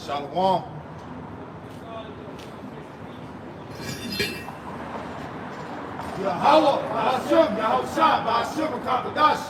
Shalom. Yahweh, Ba'ashem, Yahushua, Ba'ashem, Kakadash.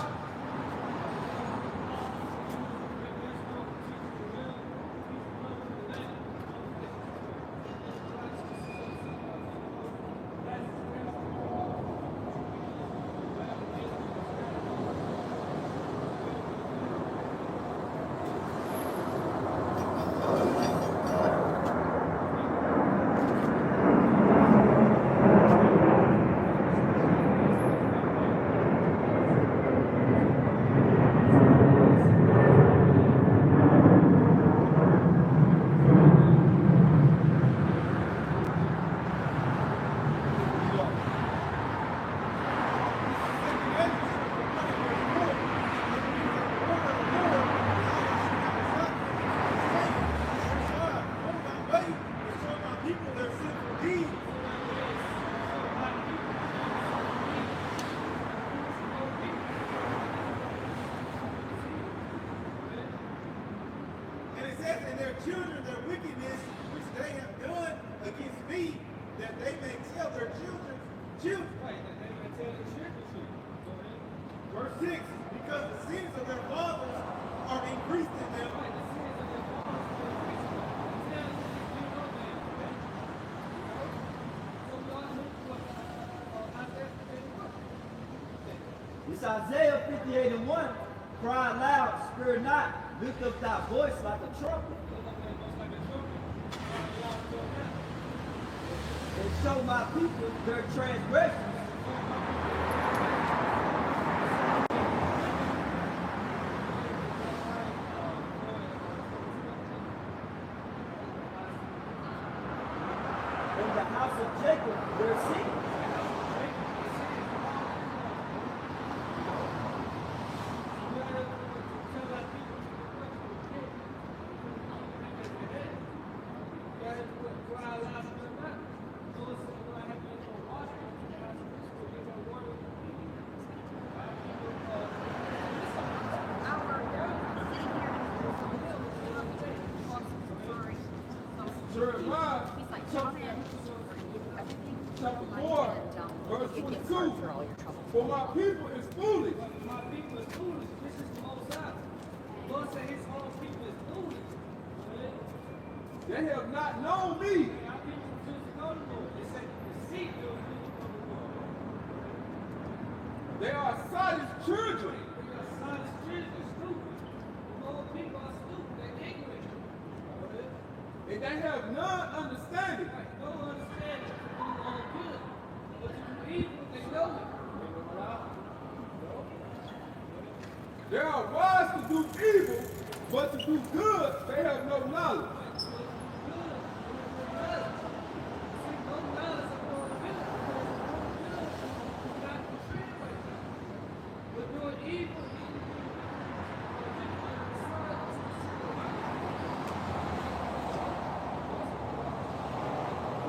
It's Isaiah 58:1. Cry loud, spare not, lift up thy voice like a trumpet. And show my people their transgressions. And the house of Jacob their sins. Chapter 4, verse 22. For my people is foolish. My people is foolish. This is the Most High. The Lord said his own people is foolish. They have not known me. My people refuse to know the Lord. They say deceit will be from the Lord. They are silent children. They are silent children, stupid. The old people are stupid. They're ignorant. And they have none understanding. Right. No understanding. They do all good. But to do evil, they know it. They are wise to do evil, but to do good, they have no knowledge.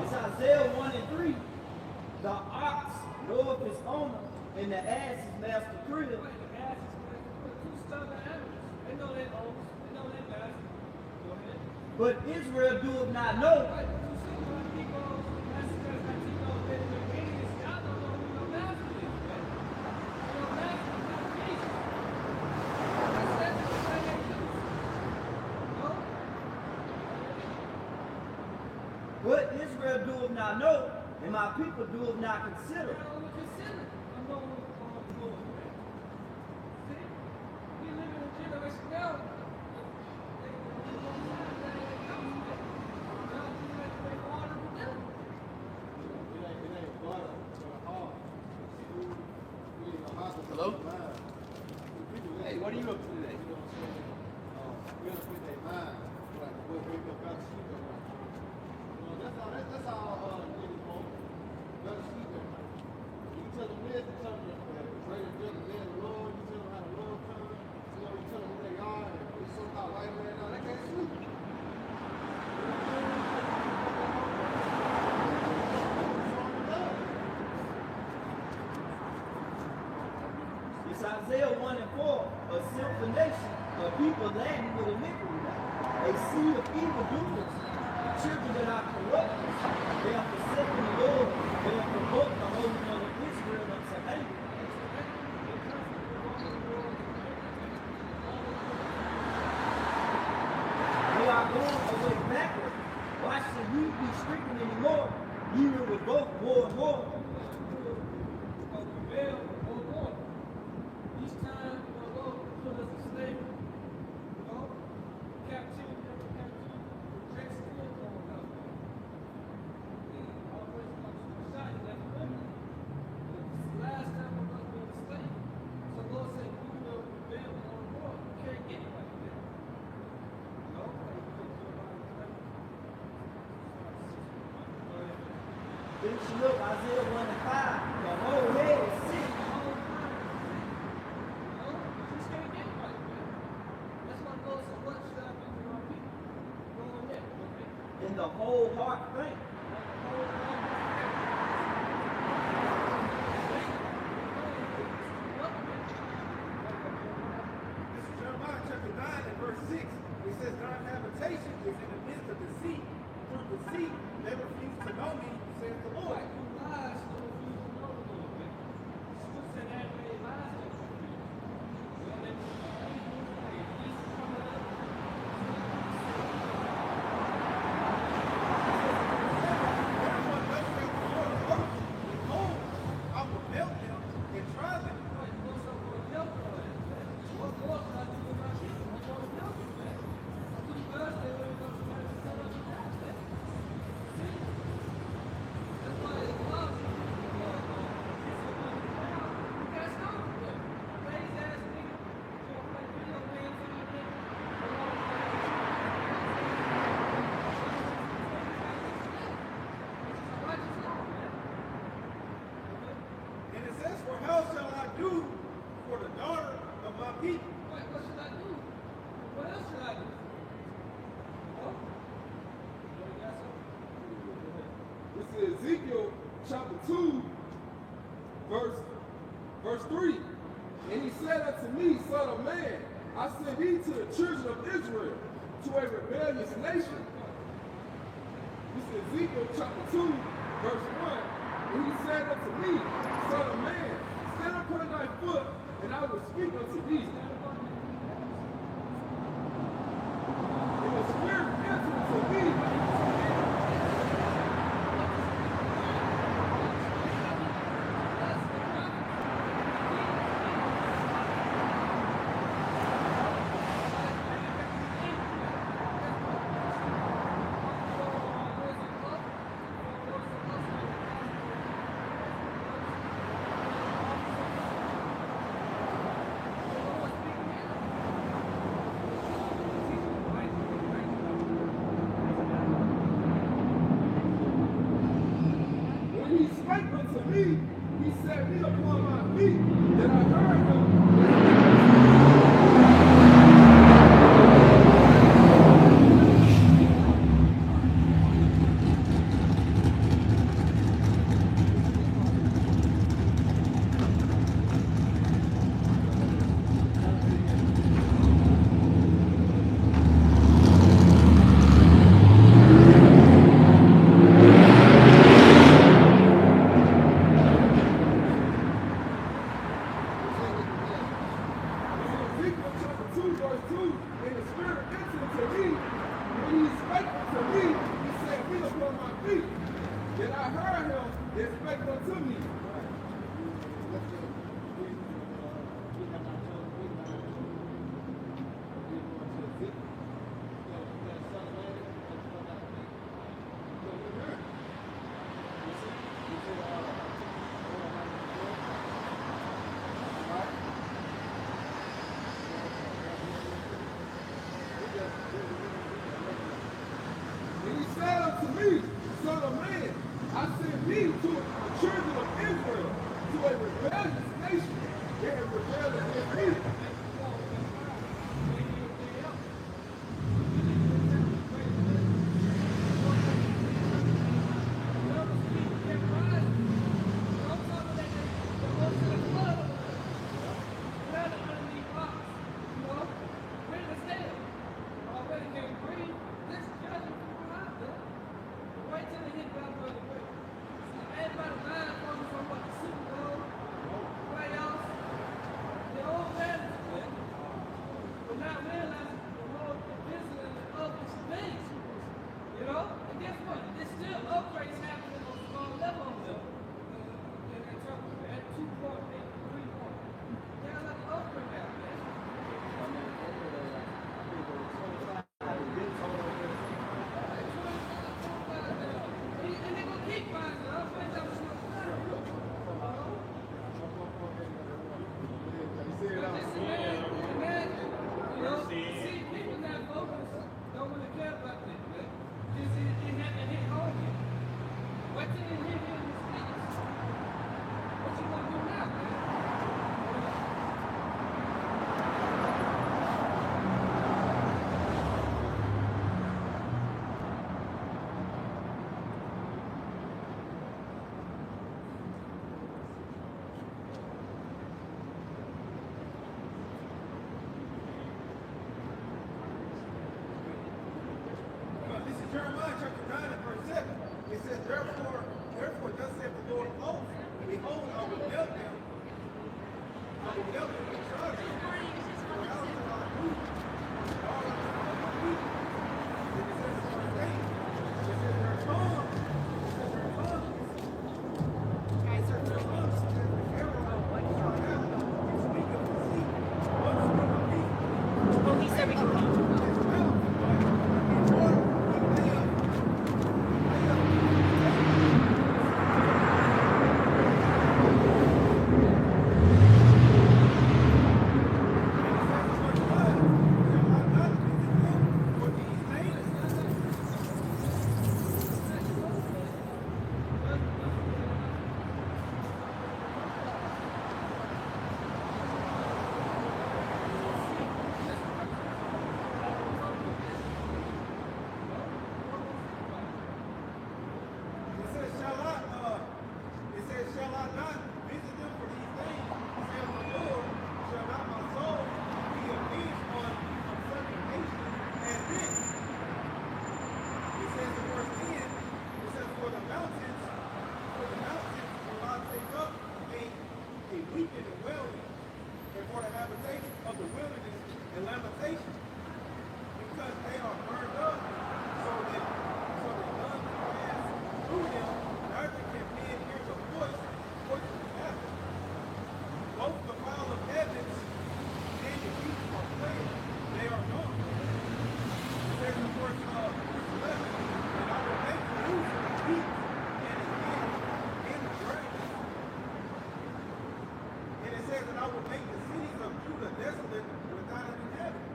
It's Isaiah 1:3. The ox knoweth his owner, and the ass his master crib. But Israel doeth not know. But Israel doeth not know, and my people doeth not consider. Hello? Hey, what are you up to today? That's all niggas want. Better sleep at night. You tell them this, you tell them greater than the Lord, you tell them how the Lord comes, you tell them who they are, and it's so-called white man now, they can't sleep. It's Isaiah 1:4. A sinful nation, a people laden with iniquity. A a seed of evildoers, children that are corrupt. They are forsaken the Lord. They have provoked the Holy One of Israel unto anger. They are going away backward. Why should we be strengthened anymore? Ye will revolt more and more. Rebel or war. Each time the Lord put us in slavery, captivity, threats still going up. Always comes to the shot, you have to remember. This is the last time we're going to be enslaved. So the Lord said, you will rebel or war. You can't get it like that. Didn't you look, Isaiah 1 and 5, the whole head is sick. And the whole heart faint. This is Jeremiah chapter 9 and verse 6. It says, thine habitation is in the midst of deceit. Through deceit, they refuse to know me, says the Lord. How shall I do for the daughter of my people? What should I do? What else should I do? This is Ezekiel chapter 2, verse 3. And he said unto me, Son of man, I send thee to the children of Israel, to a rebellious nation. This is Ezekiel chapter 2, verse 1. And he said unto me, Son of man, stand upon thy foot, and I will speak unto thee. And the Spirit answered unto me, he set me upon my feet, and I heard him. Son of man, I send thee to the children of Israel, to a rebellious nation. They have rebelled against me. Already can't breathe. Therefore, thus saith the Lord of hosts, behold, I will help them. I will help them and charge them. For how shall I do? All of my people. And it says in verse 8, it says their tongue. It says their tongue. It says their tongue. It says the Pharaoh, like you have, you speak of deceit. One speak of peace. Well, he said we can come. His mouth, but in order, he lay up. Shall I not visit them for these things? Saith the Lord, shall not my soul be avenged on such a nation as this? It says in verse 10, it says, for the mountains will I take up a weeping and wailing, and for the habitation of the wilderness and lamentation, because they are burned up, so that none can pass through them, neither can men hear the voice of the heaven. Both the fowl of heavens and the beasts are fled, they are gone. It says in verse 11, and I will make Jerusalem weep and again in the grave. And it says that I will make the cities of Judah desolate without an inhabitant.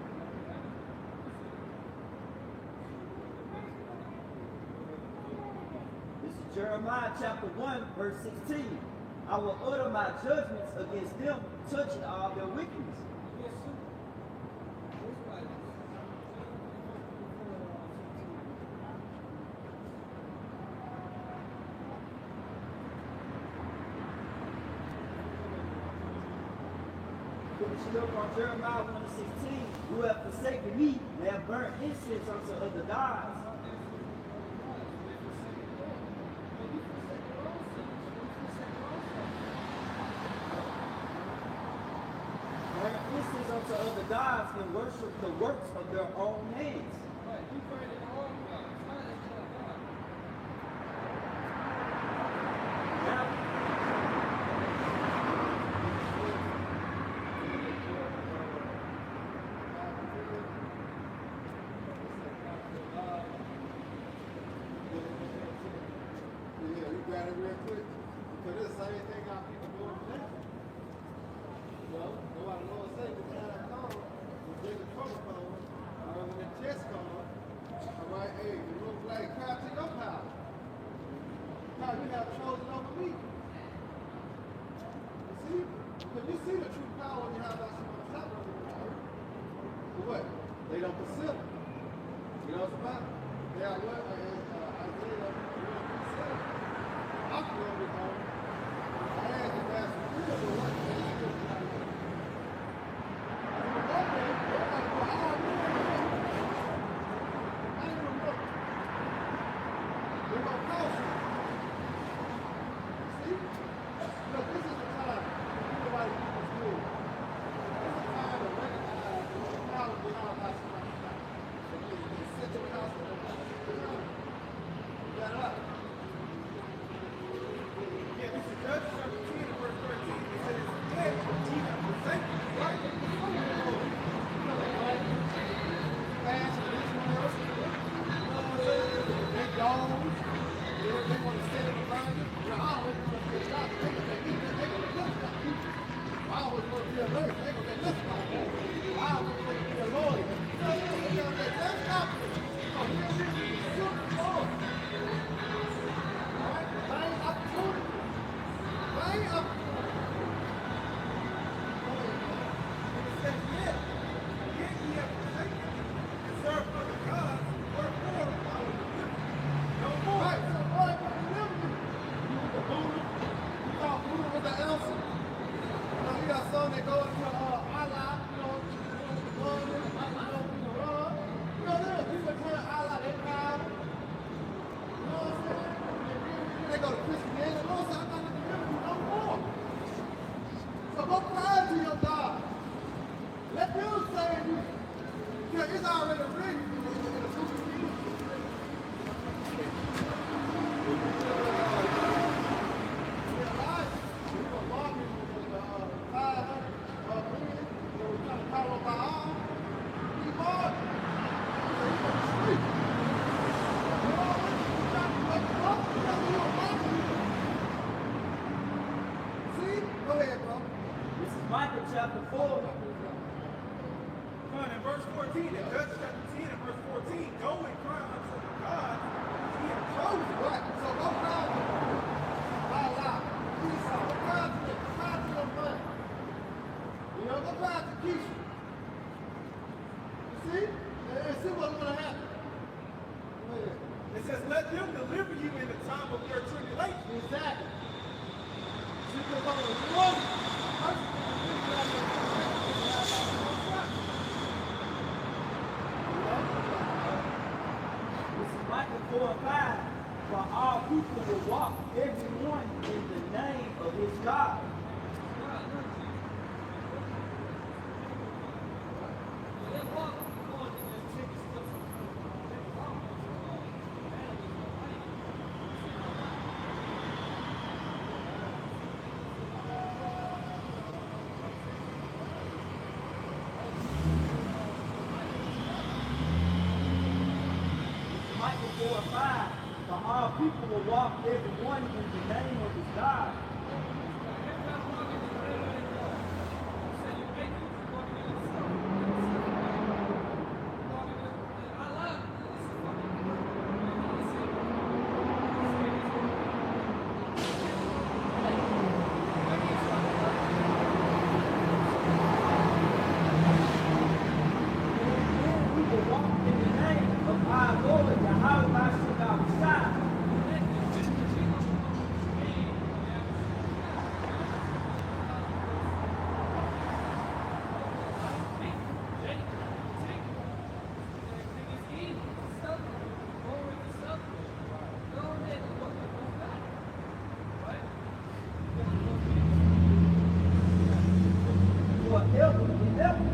This is Jeremiah chapter 1, verse 16. I will utter my judgments against them, touching all their wickedness. Yes, sir. That's right. Finish it up on Jeremiah 1:16. Who have forsaken me, they have burnt incense unto other gods. Burnt incense unto other gods and worship the works of their own hands. Right. You created all gods. How is that God? Now, Yeah, you got it real quick. Because it's the same thing our people doing today. You know, that's why the Lord said, when the time comes, when the trouble comes, or when the test comes, all right, hey, the Lord like, cry to your power. God, you have chosen over me. You see? Because you see the true power when you have that someone top of you. But what? They don't consider. You know what's about? They are what? Isaiah, I feel it home. I had to ask the real the work that he did. Okay, everybody go, I don't know. I ain't gonna look. They're gonna cost you. See? Look, this is the time. Everybody keep this good. This is the time to recognize the power behind our life. Sit your house and you got up. Son, in verse 14, in Judges chapter 10 and verse 14, go and cry unto the gods he has chosen. Right. So go cry to them. Go cry to them. Go cry to your friend. You know, go cry to Keisha. You see? And see what's going to happen. It says, let them deliver you in the time of your tribulation. Exactly. See what's going on. This is Micah 4 and 5. For all people will walk, everyone in the name of his God. Micah 4 and 5. For all people will walk, everyone in the name of his God. We will walk in the name of our Lord, Yahweh Shah. Forever and ever.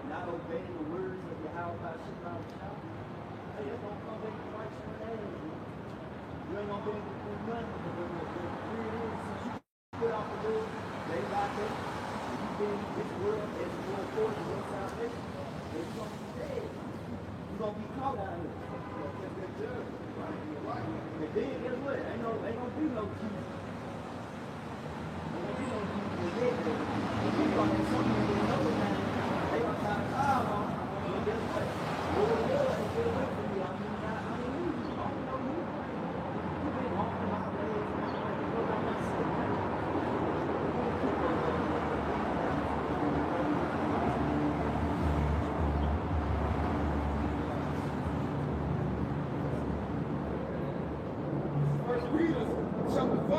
Not obeying the words of Yahweh Shah. Hey, it's gonna come back to Christ one day. You ain't gonna be able to do nothing. The 3 years since you put off the Lord, day by day, and you've been in this world as you go forward to your salvation, and you're gonna be dead. You're gonna be caught out here. Right? And then guess what? Ain't gonna be no Jesus. Ain't gonna be no Jesus in there. And you're gonna have something in another name. They gonna try to call on. But guess what? Lord, and get away from me. I mean, I don't know you. You've been walking my ways. Go down my city. First Peter chapter 4,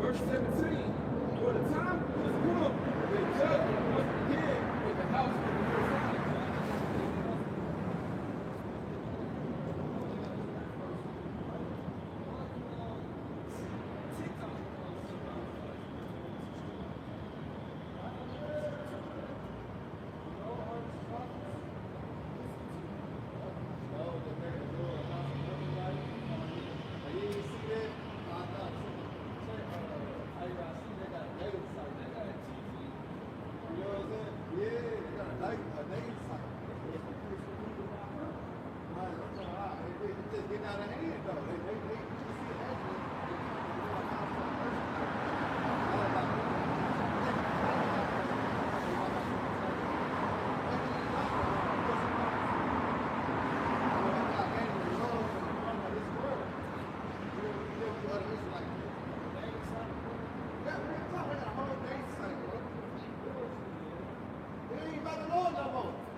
verse 17. For the time is come that judgment must begin in the house of the Lord.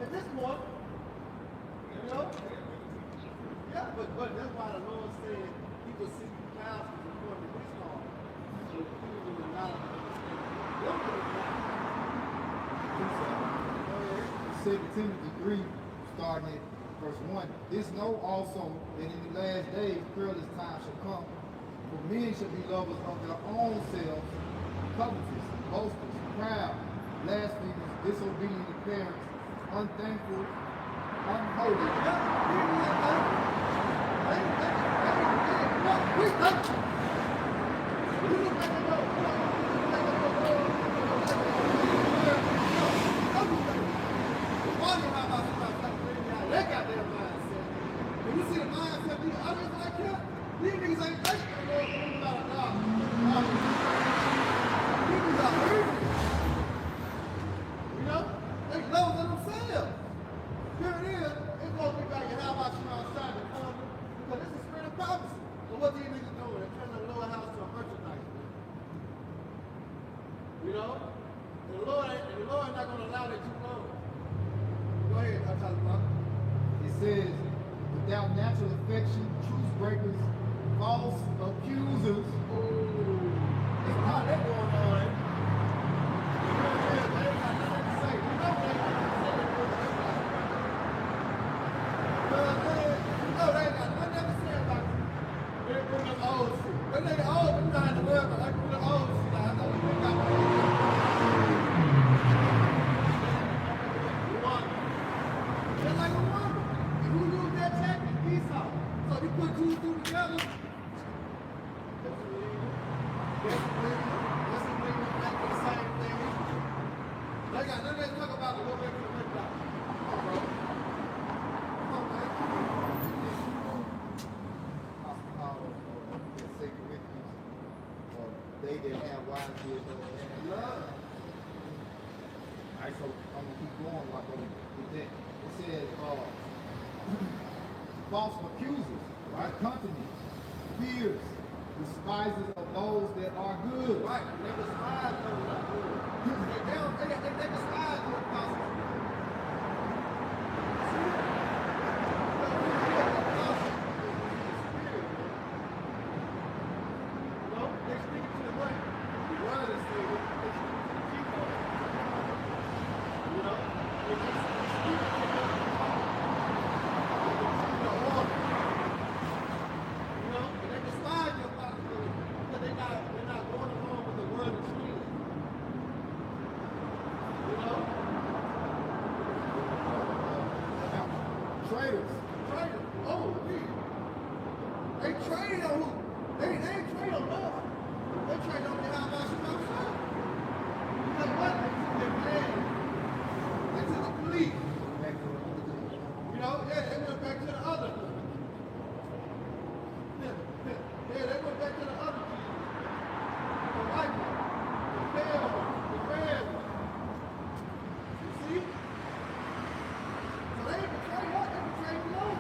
At this point, you know, yeah, but that's why the Lord said he will seek you thousands according to his law. So people will not understand. 2 Timothy 3, starting at verse 1. This know also that in the last days perilous times shall come. For men shall be lovers of their own selves, covetous, boasters, proud, blasphemers, disobedient to parents, unthankful, unholy. What these niggas doing? They're turning the lower house to a merchandise. You know? And the Lord not going to allow that too long. Go ahead, I'll tell you about it. It says, without natural affection, truth breakers, false accusers. There's a lot of that going on. You know, they ain't got nothing to say. You know they ain't got nothing to say. You know they ain't got nothing to say about you. They bring up old shit. That nigga old, but trying to work, but I bring up old shit. I know they got just like a woman. If you use that tactic, Esau. So you put two and two together. That's what it is. That's what it is. That's what it is. Back to the same thing. They got nothing to talk about the go back to the red dot. Come on, bro. Come on, man. They that have wise ears don't have love. Alright, so I'm gonna keep going like with that. It says false accusers, right? Company, fears, despisers of those that are good. Right. They despise those that are good. They despise the apostles. Traitors. Oh, they trade on who? They ain't trade on us. They trade on the how much you outside. Because what? They took their man. They took the police. You know, yeah, they went back to the other. Yeah, they went back to the other kids. The white one, the pale one, the red one. You see? So they ain't betrayed us, they betrayed the Lord.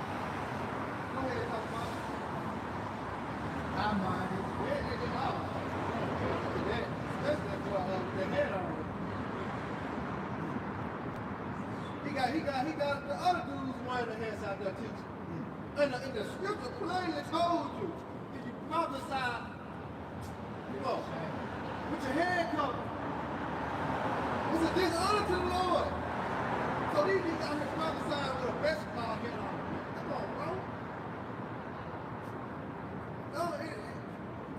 Go ahead, talk about it. High-minded. Yeah, they get out. Especially that boy with their head on. He got the other dudes wearing the hands out there teaching. And the scripture plainly told you, if you prophesy, you know, with your head covered, it's a dishonor to the Lord. So these niggas out here prophesying with a basketball head on. Come on, bro.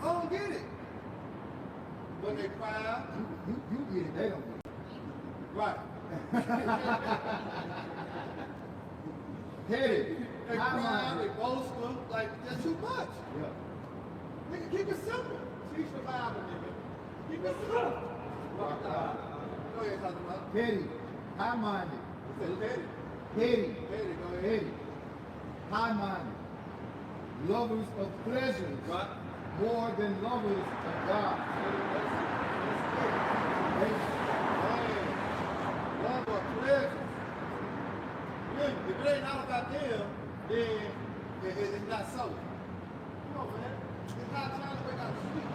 I don't get it. When they cry out, You get it, they don't get it. right. Headed. They cry, High-minded. they boastful, like that's too much. Yeah. Nigga, keep it simple. Teach the Bible, nigga. Keep it simple. Go ahead, talk about it. Petty. High-minded. Say petty. Heady. Petty, go ahead. Heady. High-minded. Lovers of pleasures. Right. More than lovers of God. Love or pleasure. If it ain't all about them, then it's not so. Come on, man. It's not trying to break out the street.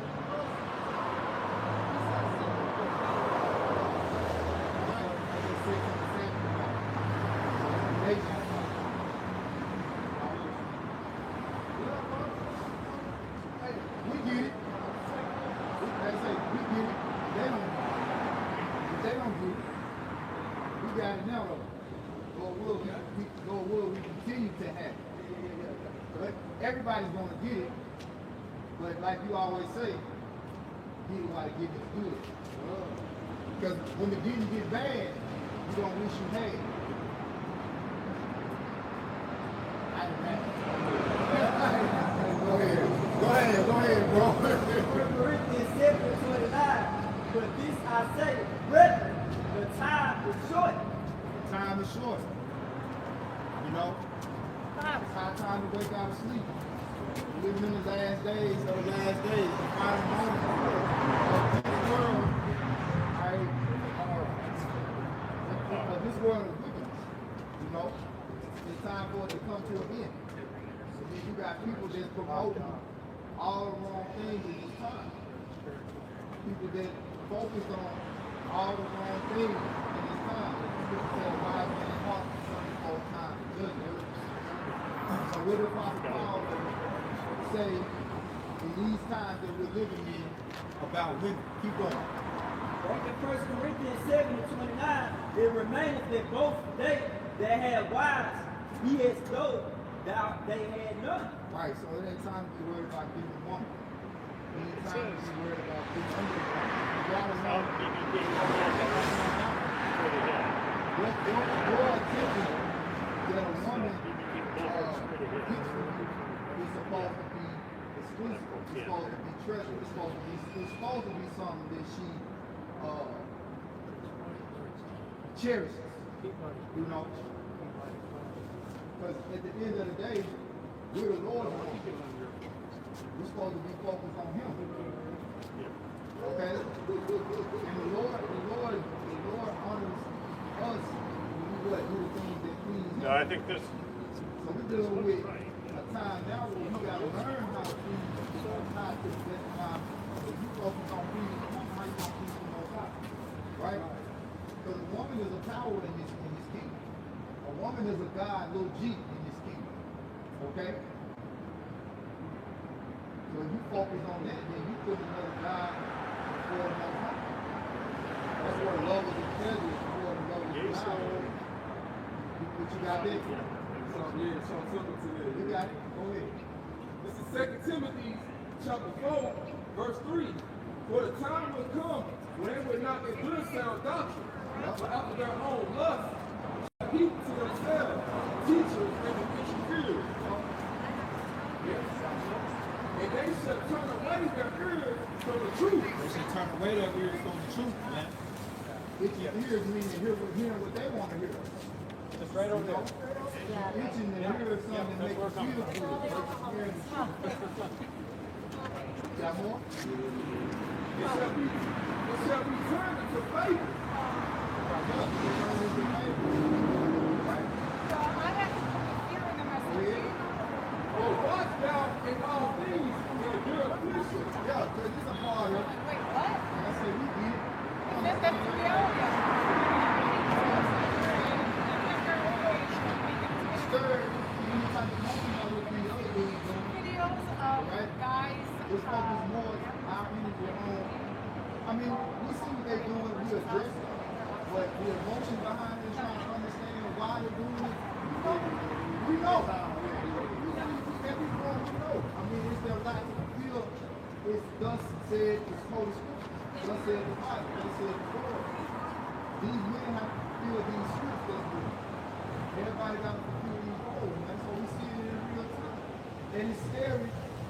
We get it. They say we get it. They don't. If they don't get it, we got it now though. Lord will we continue to have it. But everybody's gonna get it. But like you always say, he who ought to give it good. Because when the getting get bad, you don't wish you had. bro. 1 Corinthians 7:29. But this I say, brethren, the time is short. Time is short. You know? It's high time to wake out of sleep. We're living in the last days of the last days, the final moments of this world. This world is wickedness. You know? It's time for it to come to an end. So then you got people that's promoting all the wrong things in this time. People that focus on all the wrong things in this time. People say, why man heart concerning all time judgment. So what did Apostle Paul say in these times that we're living in about women? Keep going. In 1 Corinthians 7:29, it remaineth that both they that had wives, be as though they had none. Right, so it ain't time to be worried about getting a woman. It ain't time to be worried about getting under the woman. You gotta know your attention that a woman gets from you is supposed to be exclusive. It's supposed to be treasured. It's supposed to be something that she cherishes. You know? Because at the end of the day, we're the Lord's woman. We're supposed to be focused on Him. Okay? And the Lord honors us when we do the things that please Him. No, I think this. So we're dealing with a time now where we got to learn how to please God to the best time. If you focus on pleasing the woman, how you going to please the Most High? Right? Because a woman is a power in this kingdom. A woman is a God, little G in this kingdom. Okay? So if you focus on that, then you put another God before the Most High. That's where love is and pleasure is before the love is God. What you got there? You got it? Go ahead. This is 2 Timothy chapter 4, verse 3. For the time will come when they will not endure sound doctrine, but after their own lust, keep to themselves teachers and interferers. And they shall turn away their ears from the truth. They should turn away their ears from the truth, man. Itching ears mean to hear what they want to hear. It's right over there. Itching to hear something that makes you feel good. Hearing the truth. Got more? It shall be turned into favor. Oh, watch thou in all things in your affliction. Yeah, because it's a part of it. Like I said, we did. Stirred, you type of motion on what these other dudes doing. It's focused more our energy on. I mean, we see what they're doing, we address it. But the emotion behind it, trying to understand why they're doing it, we know. Everyone we know. I mean, it's their life to feel. It's thus said the Holy Scripture. Thus said the Bible. Thus said the Word. These men have to fulfill these scripts that's good. Everybody got to fulfill these roles, man. So we see it in real time. And it's scary.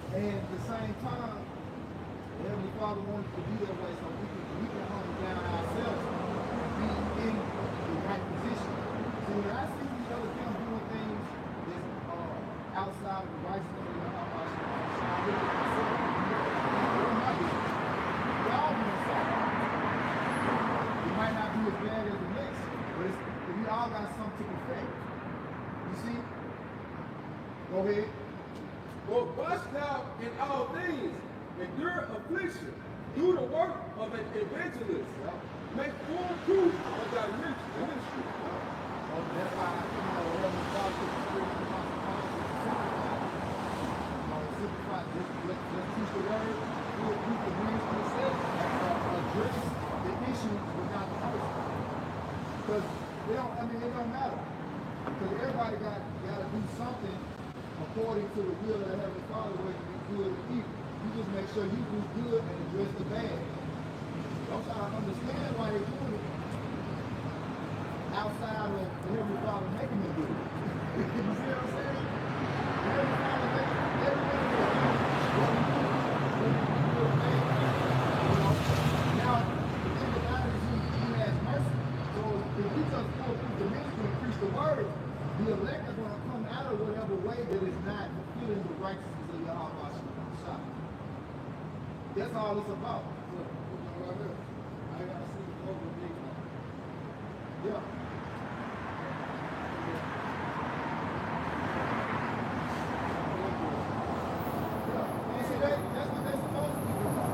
And at the same time, the Heavenly Father wants to be that way so we can humble down ourselves and be in the right position. So when I see these other people doing things that's outside of the righteousness of the Lord, I look at myself and what am I doing? We're all doing something. It might not be as bad as the next, but we all got something to perfect. You see? Go ahead. But watch thou in all things, endure affliction, do the work of an evangelist, make full proof of thy ministry. That's why Heavenly Father took the Spirit of simplify. Let's teach the word, we'll proof the ministry itself, address the issues without the person. Because it don't matter. Because everybody got to do something according to the will of the Heavenly Father, whether you do good or evil. You just make sure you do good and address the bad. Don't try to understand why they're doing it outside of the Heavenly Father making them do it. You see what I'm saying? The Heavenly Father makes everything do it. What we That's all it's about. Look, right here. I gotta see the over big one. Yeah. And see, that's what they're supposed to be doing.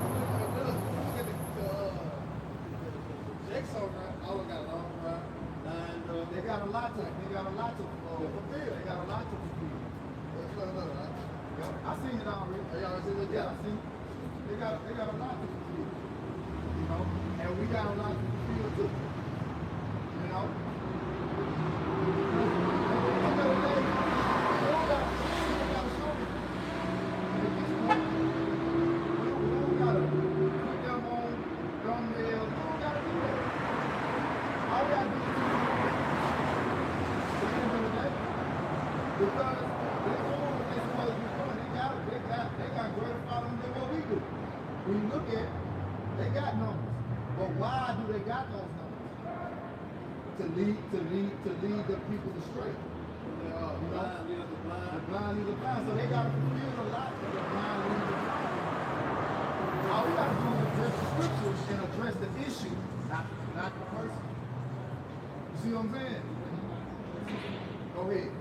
Look at the Jackson, I got a long ride. And They got a lot to fulfill. They got a lot to fulfill. Yeah, I seen it already. Y'all seen it? Yeah, I seen it. They got a lot to fulfill. You know, and we got a lot to fulfill too. You know. Because they're doing what they're supposed to be doing. They got greater following than what we do. When you look at it, they got numbers. But why do they got those numbers? To lead the people astray. The blind lead the blind. The blind lead the blind. So they got to fulfill a lot for the blind lead the blind. All we got to do is address the scriptures and address the issue, not the person. You see what I'm saying? Go ahead.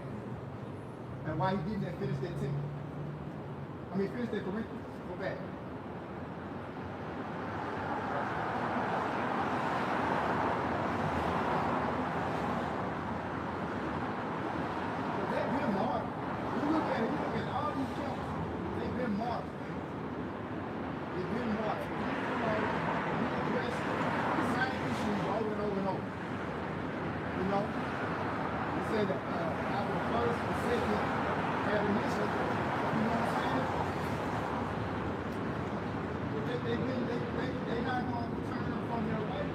And why he did that, finish that Timothy. Finish that Corinthians. Go back. But they've been marked. You look at all these camps, they've been marked. They've been marked. We address the same issues over and over and over. You know? We say that after the first and second admonition, you know what I'm saying? They're not going to turn from their ways.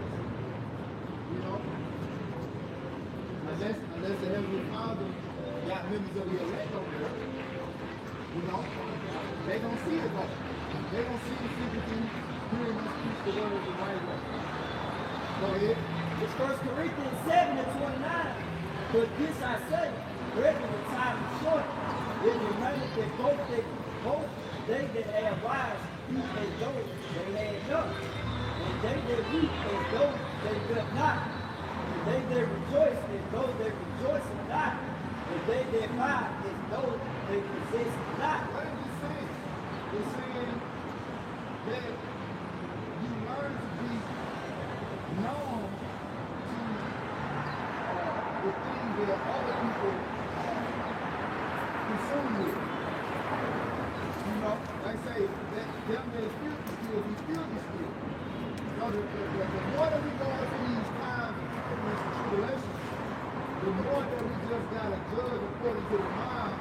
You know? Unless the Heavenly Father got members of the elect over there. You know? They don't see it though. They don't see the sympathy, hearing us preach the word the right way. Go ahead. It's 1 Corinthians 7 and 29. But this I say, brethren, the time is short. It remaineth that both they that have wives eat as though they had none, and they that weep as though they wept not, and they that rejoice as though they rejoice not, and they that buy as though they possess not. What is he saying? He's saying that you learn to be known to the things that other people consume with. You know, like I say, that them that is filthy still be filthy still. So the more that we go into these times of turbulence and tribulation, the more that we just gotta judge according to the mind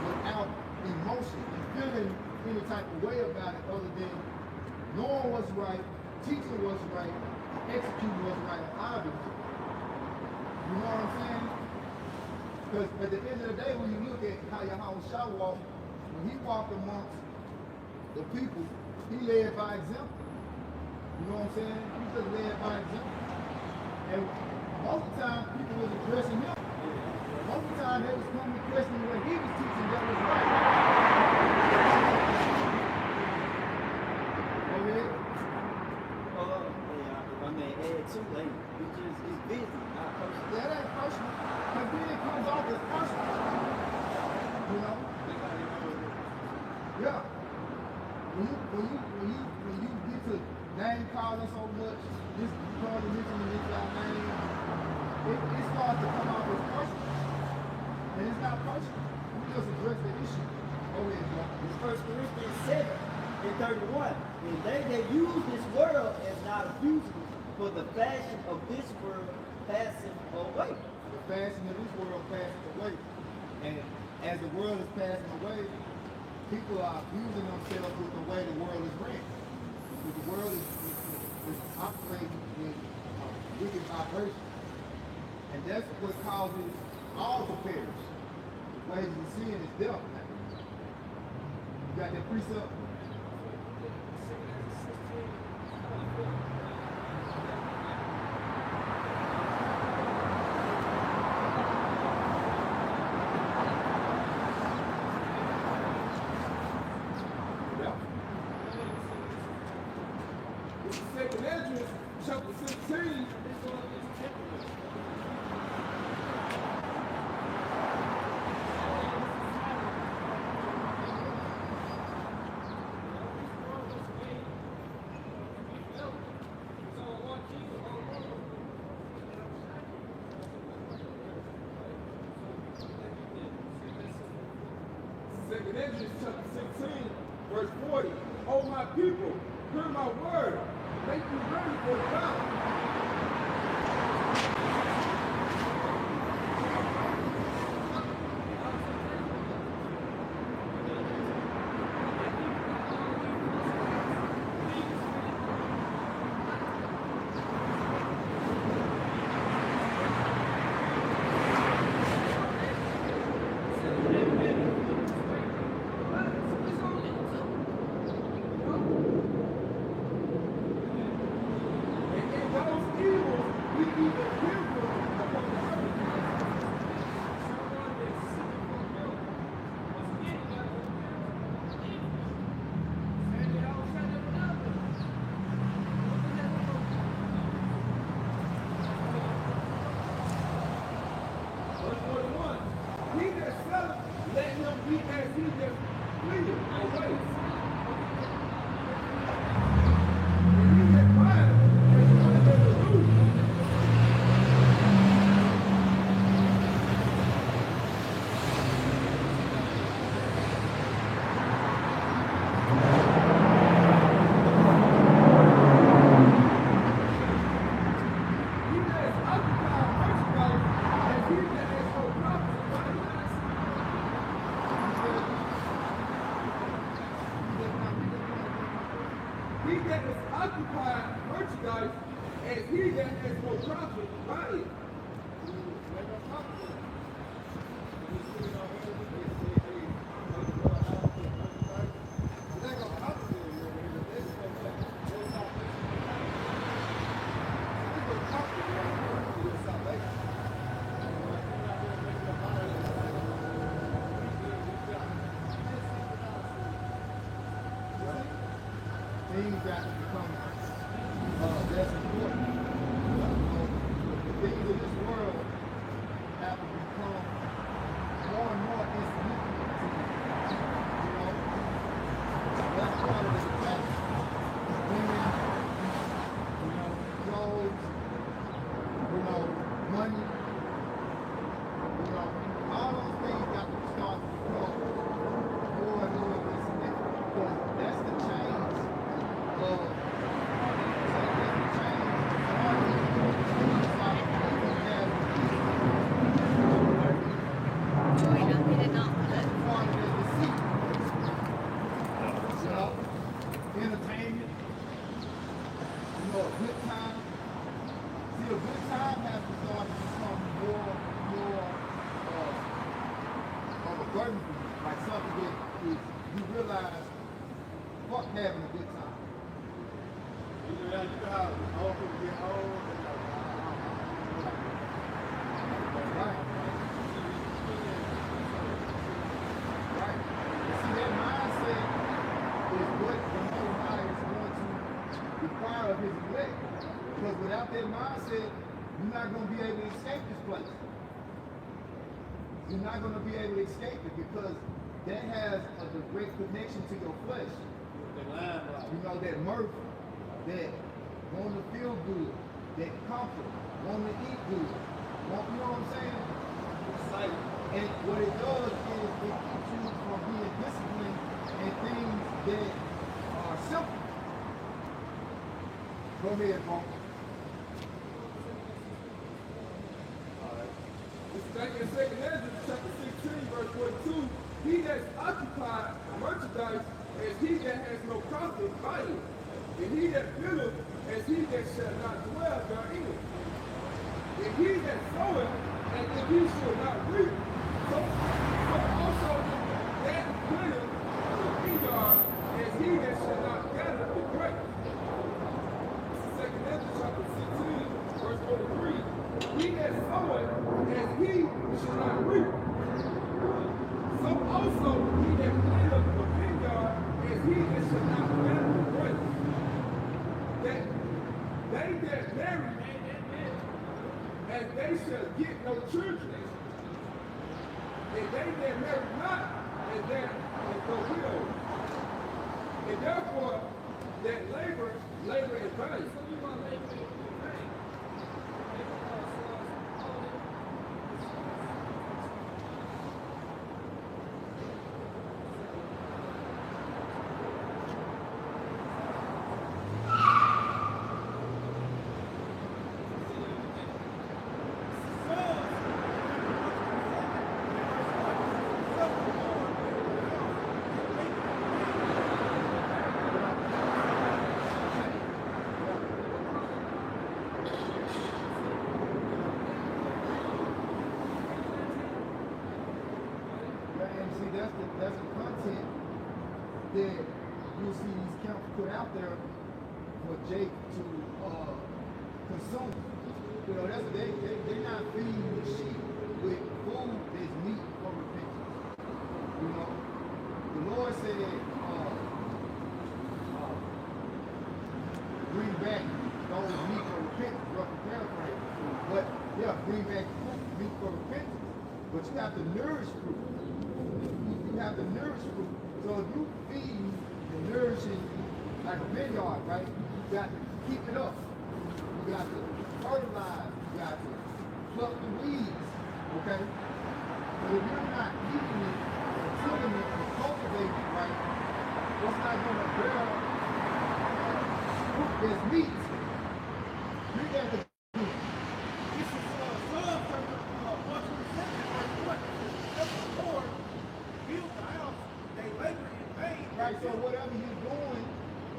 without emotion and feeling any type of way about it other than knowing what's right, teaching what's right, executing what's right in our lives. You know what I'm saying? Because at the end of the day, when you look at how Yahweh walked, when he walked amongst the people, he led by example. You know what I'm saying? He just led by example. And most of the time, people was addressing him. Most of the time, they was coming to question what he was teaching that was right. Go ahead. I may add too late. It's busy, not personal. That ain't personal. But then it comes off as personal. You know? Yeah. When you get to name calling so much, this part of mentioning this guy's name, it starts to come off as personal. And it's not personal. We just address the issue. Go ahead, bro. It's 1 Corinthians 7 and 31. And they that use this world as not abusing it, for the fashion of this world passing away. The fashion of this world passing away. And as the world is passing away, people are abusing themselves with the way the world is ran. Because the world is operating in wicked vibration. And that's what causes all to perish. The wages of sin is death. You got that precept? 2 Ezra chapter 16, verse 40. O my people, hear my word. Make you ready for the battle. And in those evils, we even hear from upon the earth. Verse 41. He that selleth, let him be as he that fleeth away. And he that buyeth, as one that is loose. He that is occupied merchandise, as he that has no profit by it. He that is occupied merchandise, as he that has no profit by it. Things that become less important. The things of this world have to become more and more insignificant to you. You know, that's part of the attack. Women, you know, clothes, you know, money, you know, all those things got to start to become more and more insignificant because that's the change of entertainment, you know, a good time. See, a good time has to start to become more of a burden for you. Like something that is, you realize, fuck having a good time. You know how old people get old and Right. Right. See, that mindset is what the Most High is going to require of his elect. Because without that mindset, you're not going to be able to escape this place. You're not going to be able to escape it because that has a direct connection to your flesh. You know, that mirth, that want to feel good, that comfort, want to eat good. You know what I'm saying? excited. And what it does is it keeps you from being disciplined in things that are simple. Go ahead, bro. It's back in 2 Ezra chapter 16, verse 42. He that's occupied merchandise, as he that has no profit by it. And he that buildeth, as he that shall not dwell therein. And he that soweth, as if he should not reap. So also that planteth the vineyard, as he that shall not gather the grapes. This is 2 Ezra chapter 16, verse 43. He that soweth, as he should not reap. So also he that planteth the vineyard, as he that should not gather the grapes. That they that marry, as they shall get no children. And they that marry not, as there is no widow. And therefore, that labor in vain. that you'll see these camps put out there for Jake to consume. You know, they're not feeding the sheep with food that's meat for repentance. You know, the Lord said, bring back those meat for repentance, roughly paraphrase. But yeah, bring back meat for repentance. But you have to nourish fruit. You have to nourish fruit. So if you feed and nourishing like a vineyard, right? You got to keep it up. You got to fertilize. You got to pluck the weeds. Okay? But if you're not keeping it, and tilling it, and cultivating it, right? It's not going to bear fruit that's meat. Read that again. This is Psalm chapter 127, verse 1. The Lord built the house, they labor in vain. Right, so whatever you're doing,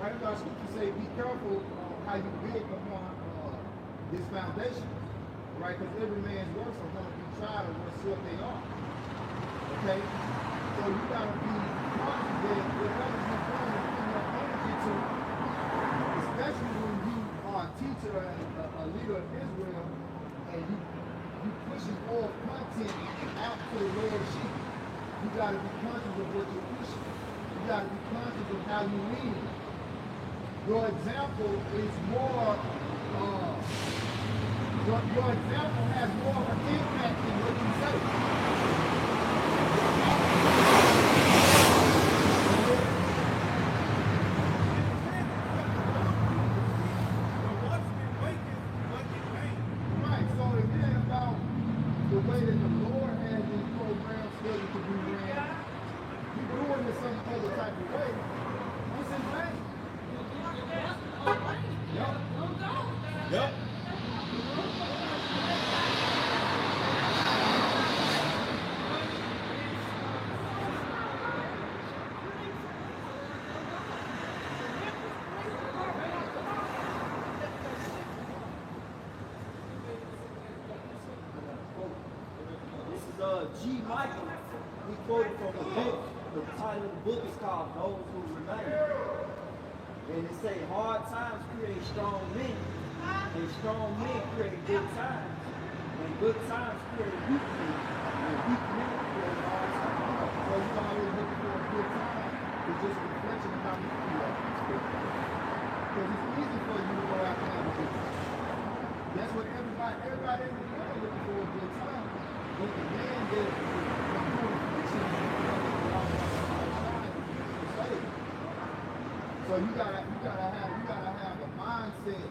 right, our scripture say, be careful how you build upon this foundation, right? Because every man's works are going to be tried of what sort they are. Okay? So you got to be conscious that whatever you're doing and putting your energy to, especially when you are a teacher and a leader of Israel, and you pushing all content out to the Lord's sheep, you got to be conscious of what you're pushing. You got to be conscious of how you lead. Your example is more, your example has more of an impact than what you say. Right, so it ain't about the way that the Lord has these programs scheduled to be ran. You're doing it some other type of way. It's in vain. Yep. Yep. This is G. Michael. He quoted from a book. The title of the book is called Those Who Remain. And it say hard times create strong men. And strong men create good times. And good times create weak men. And weak men create hard times. So you're always looking for a good time. It's just a reflection of how you feel. Because it's easy for you to go out and have a good time. That's what everybody in the world looking for, a good time. But the man that is doing fiction, so you gotta have a mindset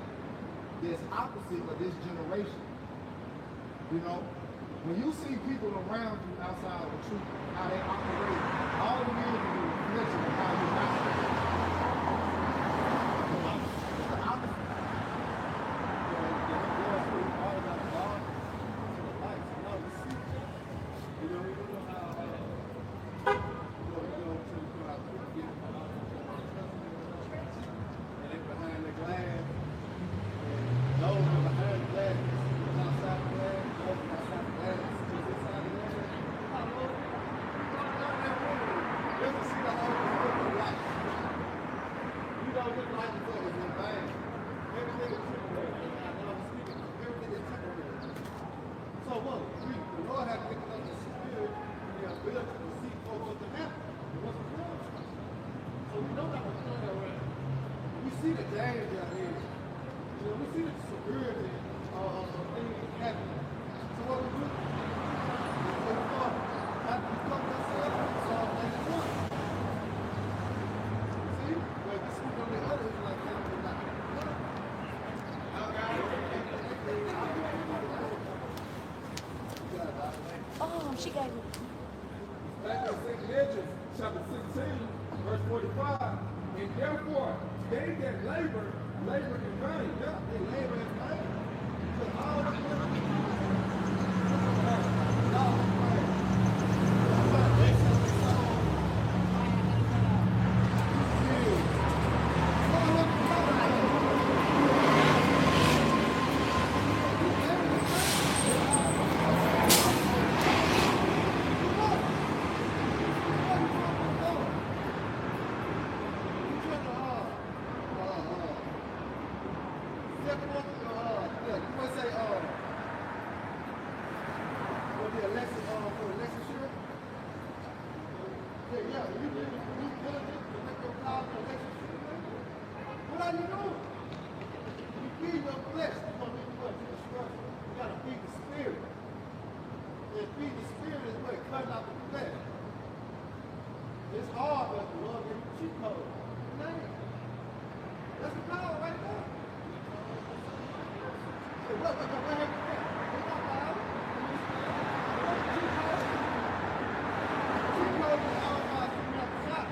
that's opposite of this generation. You know, when you see people around you outside of the truth, how they operate, all the men do is a reflection of how you operate. The opposite. See the danger out here. You know, we see the severity of things happening. So what we do? We come to Psalm 91. See? But if you speak on the other Israelite camp, we're not going to do Oh, she got it. Back in 2 Edges, chapter 16, verse 45. And therefore, they that labor in vain. Yeah, they labor in vain. Because all the Yeah, you diligent to make your cloud relationship. What are you doing? You feed your flesh. You're going to be what? To destruction. You got to feed the spirit. And feed the spirit is what? Cutting out the flesh. It's hard, but the Lord gave you the cheat code. Man. That's the power right there. Hey, what happened there? It's not power. Cheat code. Cheat code is all about shooting up the shot.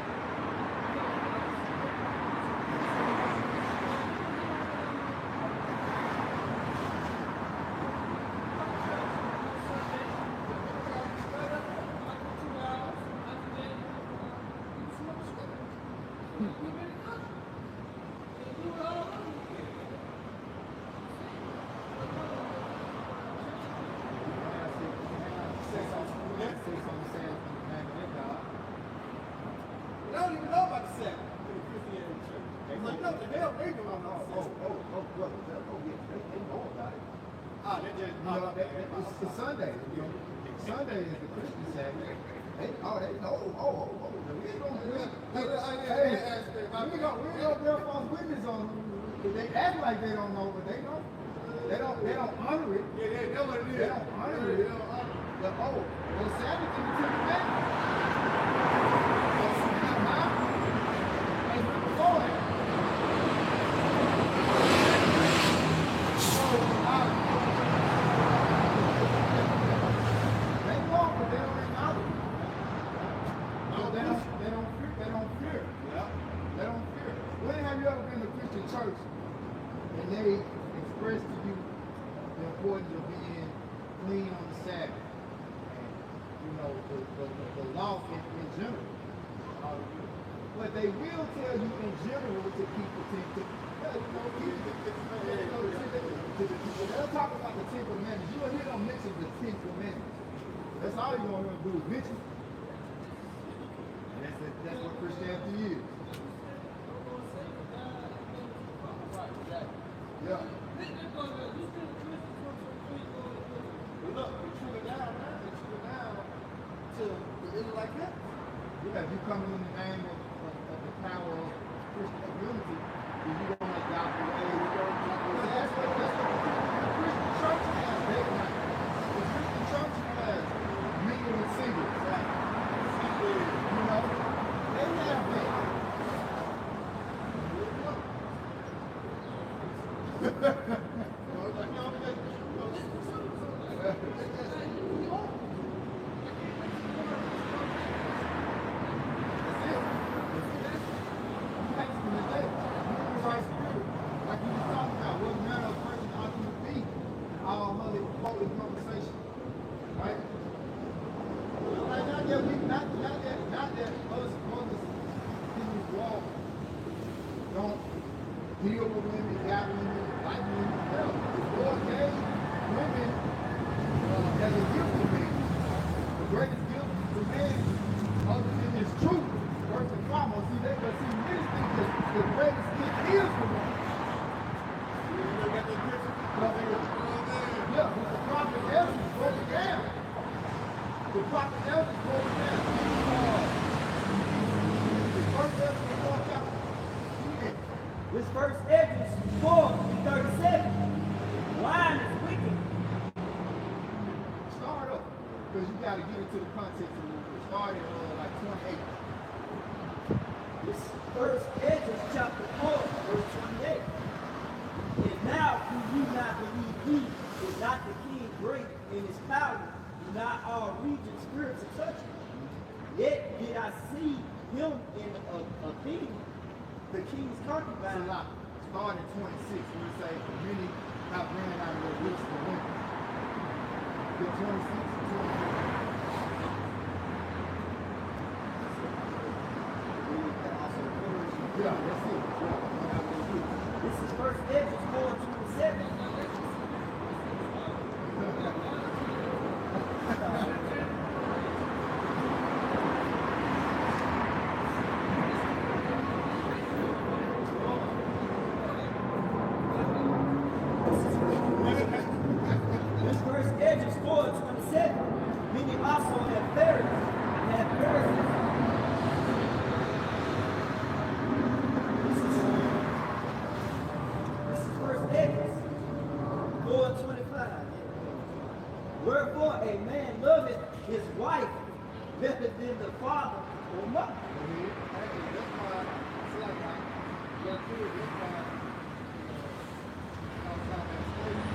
They don't even know about the Sabbath in the Christianity church. It's like, no, the hell they know about the Sabbath. brother, they know about it. Ah, they just, You know, it's Sunday. You know, Sunday is the Christian Sabbath. They know. We ain't gonna bear false witness on them. They act like they don't know, but they know. They don't honor it. yeah, they know what it is. They don't honor it. They don't honor it. But well, Sabbath in the temple now. Before that. They walk, but they don't acknowledge it. No, they don't fear. Yeah. They don't fear. When have you ever been to a Christian church and they express to you the importance of being clean on the Sabbath? And, you know, the law in general. But they will tell you in general to keep the Ten They'll talk about the Ten Commandments. You will hear them mention the Ten Commandments. That's all you're going to do is mention it. And that's what Christianity is. Yeah. Look, they trigger down now. They trigger down to the Israelite camp. Yeah, if you come in the name of the power of Christian unity, then you don't adopt the way. That's what the Christian church has. The Christian church has meeting with singles. You know, they have that. Don't deal with women, got women, like women. The Lord gave women as a gift to men. The greatest gift to men, other than his truth, first and foremost. See, many think that the greatest gift is the woman. Yeah, but the prophet Ezra broke it down. The prophet Ezra broke it down. The first Ezra, the fourth chapter. This verse Ezra 4:37. Wine is wicked. Start up, because you got to get into the context a little bit. Start at like 28. This verse Ezra chapter 4, verse 28. And now do you not believe he is not the king great in his power? Do not all regions, spirits, and such? Yet did I see him in a king, the king's So concubine. now, start at 26. When you say, many have ran out of their wits for women. Get 26 and 27. Yeah, that's it. This is first Ezra 4:27. This verse Ezra 4:27. Many also have perished, ahead. Hey, that's why, see, like, your kids, that's why, outside that state,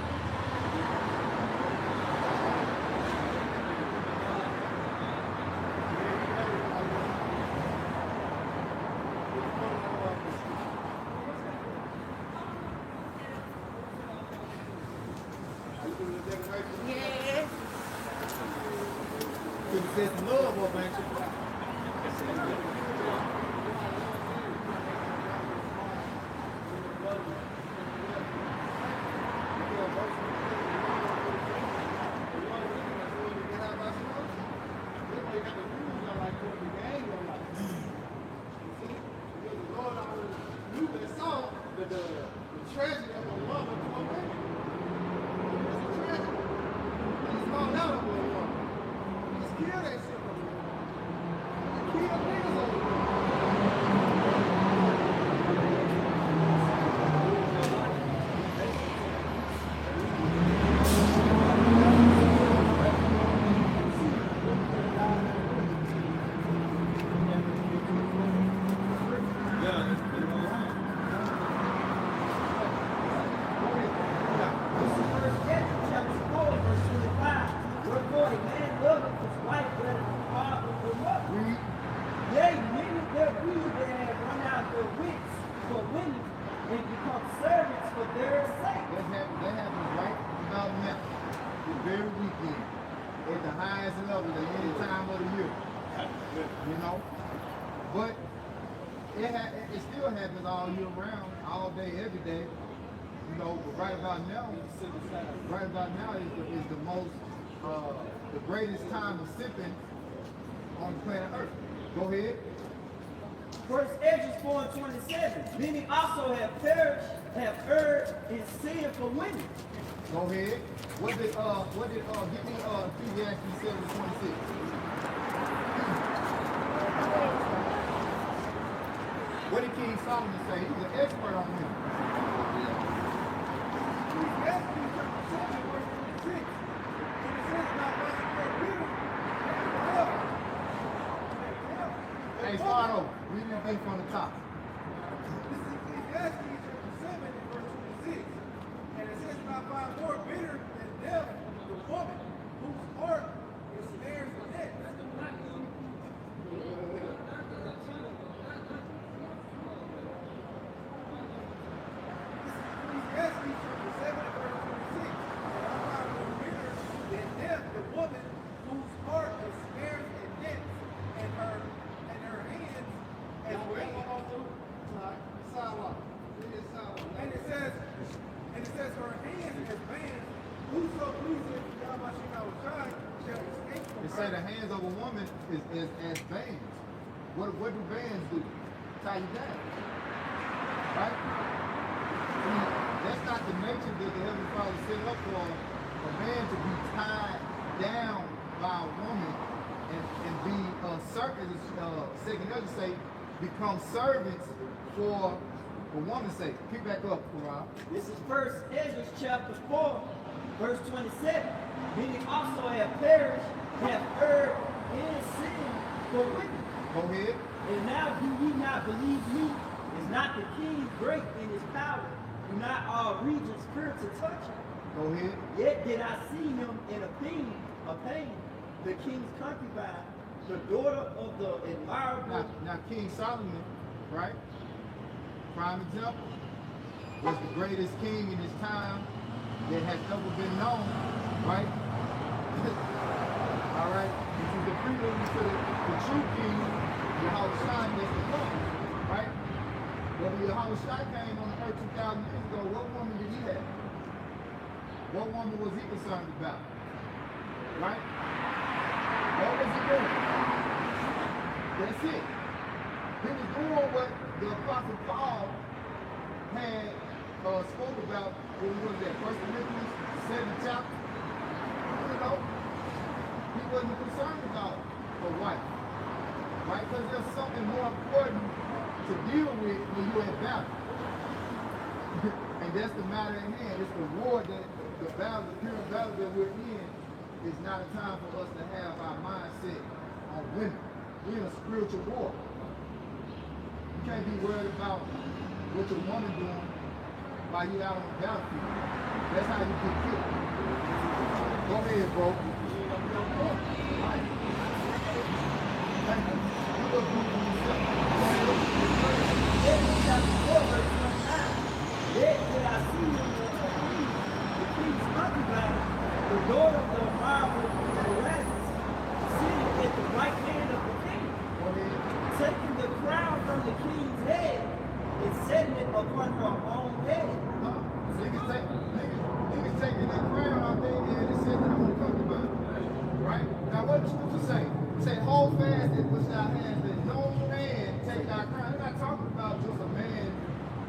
are you doing the decoration? Yes. Could have said some love up, ain't you? The tragedy of a woman to a man. It's a tragedy. He's gone out of a woman. He's killed that shit from a woman. He killed niggas over a woman. This is First Ezra chapter 4, verse 25. Wherefore a man loveth his wife better than father or mother. Read. Yea, many there be that have run out their wits for women and become servants for their sake. That happens right about now. The very weekend. At the highest level at any time of the year. You know? But it still happens all year round, all day, every day. You know, but right about now is the most, the greatest time of sipping on planet Earth. Go ahead. First Ezra 4 and 27. Many also have perished, have erred in sin for women. Go ahead. Give me Ecclesiastes 7:26. What did King Solomon say? He was an expert on women. Hey, start over. Read that thing from the top. This is Ecclesiastes chapter 7 and verse 26. And it says, "Not find more bitter than death the woman whose heart is snares and nets." Ecclesiastes chapter 7 and verse 26. And I find more bitter than death the woman whose heart is snares and nets, and her hands as weighty. Sidewalk. And it says her hands as bands. Whoso pleaseth Yahweh shall escape from It say the hands of a woman is as bands. What do bands do? Tie you down. Right? See, that's not the nature that the Heavenly Father set up for a man to be tied down by a woman and be servants, second other say, become servants for woman's sake. Pick back up, Quran. This is First Ezra chapter 4, verse 27. Many also have perished, have erred in sin for women. Go ahead. And now do ye not believe me? Is not the king great in his power? Do not all regions fear to touch him? Go ahead. Yet did I see him in a pain, the king's concubine, the daughter of the admirable. Now King Solomon, right? Prime example, was the greatest king in his time that has ever been known, right? All right? This is the prelude to the true king, Yahushua, that's the come, right? When Yahushua came on the earth 2,000 years ago, what woman did he have? What woman was he concerned about? Right? What was he doing? That's it. He was doing what the Apostle Paul had spoke about when we was at 1 Corinthians 7th chapter. You know, he wasn't concerned about a wife, right? Because there's something more important to deal with when you're at battle. And that's the matter at hand. It's the war that the battle, the pure battle that we're in is not a time for us to have our mindset on women. We're in a spiritual war. can't be worried about what your woman doing while you out on the battlefield. That's how you get killed. Go ahead, bro. Thank you. You look good for yourself. Then chapter 4, verse 29. Yet did I see in the king's concubine, the daughter of the marvel and Erastus, sitting at the right hand of the king, Go ahead. taking the crown from the king's head and setting it upon her own head. Niggas taking that crown out there and they said that I'm gonna come about it. Right? Now what the scripture say? It say, hold fast at which thou hast, that no man take thy crown. They're not talking about just a man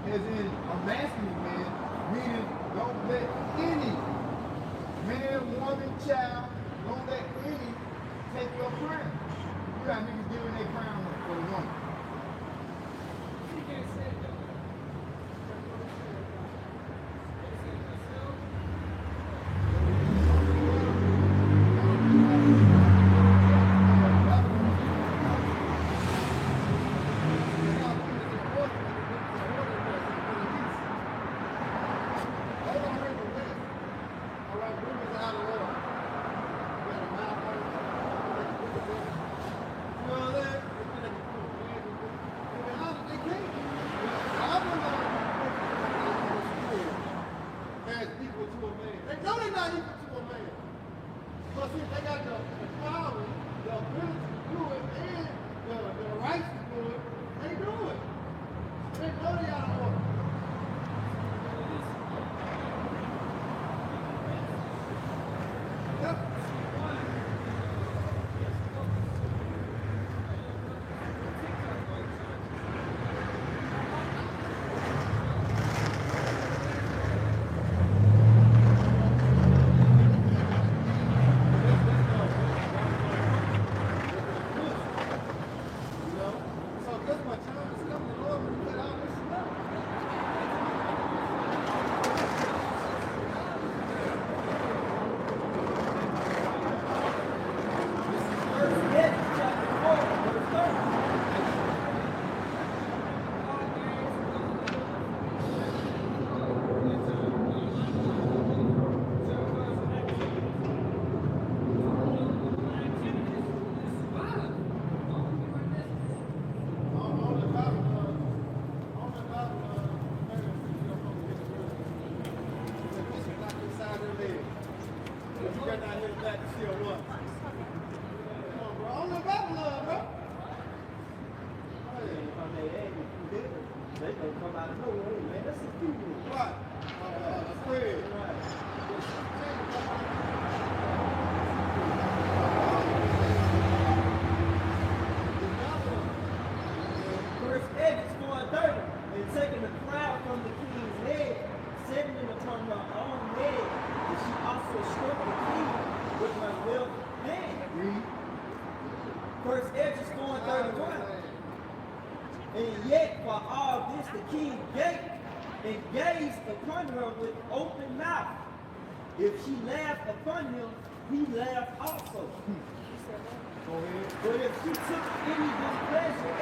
as in a masculine man, meaning don't let any man, woman, child, don't let any take your crown. You got niggas giving their crown up for the woman. He can't say that. They gonna come out of nowhere, man. That's a people. Right. Afraid. First Edges 4:30, and taking the crown from the king's head, setting it upon her own head, and she also struck the king with her left hand. First Edges 4:31. And yet for all this the king gaped and gazed upon her with open mouth. If she laughed upon him, he laughed also. But if she took any displeasure,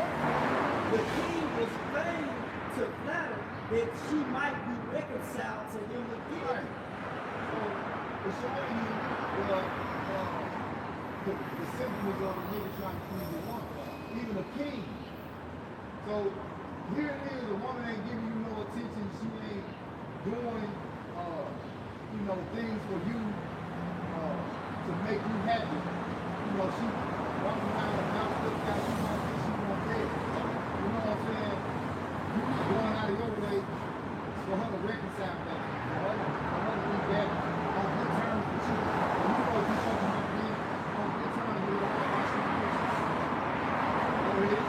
the king was fain to flatter that she might be reconciled to him again. So it's showing you the symbols of the nigga trying to please the woman, even a king. So here it is, the woman ain't giving you no attention, she ain't doing things for you to make you happy. She walking around the house, looking out, she wants this, she wants that. You know what I'm saying? You going out of your way for her to reconcile that. For her to be back on good terms with you. And you know you talking about being on good terms with her. Go ahead.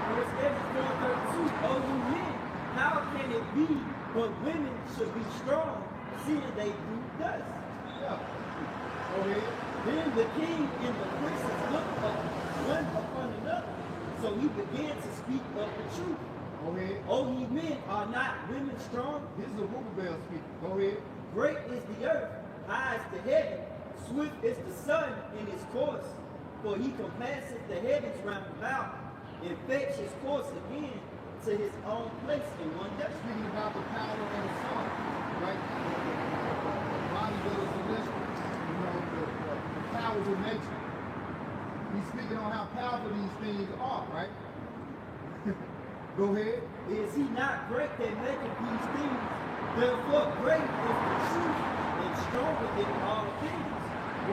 Verse Exodus 4:32, O you men, how can it be but women should be strong, seeing they do thus? Yeah. Go ahead. Then the king and the princes looked up one upon another, so he began to speak of the truth. Go ahead. O ye men, are not women strong? This is a Rubel speaking. Go ahead. Great is the earth, high is the heaven, swift is the sun in his course, for he compasseth the heavens round about, and fetch his course again, to his own place in one day. Speaking about the power of the sun, right? The body that is celestial, you know, the powers of nature. He's speaking on how powerful these things are, right? Go ahead. Is he not great that maketh these things? Therefore great is the truth and stronger than all things.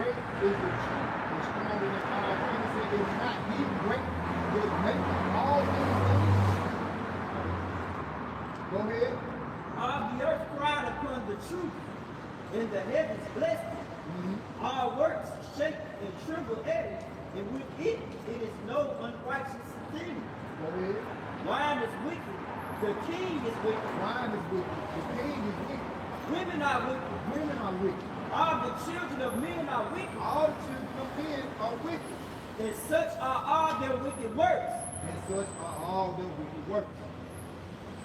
Great is the truth and stronger than all things. It is not he great that maketh all these things. Go ahead. All the earth cried upon the truth, and the heavens blessed it. All works shake and tremble at it, and with it is no unrighteous thing. Go ahead. Wine is wicked, the king is wicked. Wine is wicked. The king is wicked. Women are wicked. Women are wicked. All the children of men are wicked. All the children of men are wicked. And such are all their wicked works. And such are all their wicked works.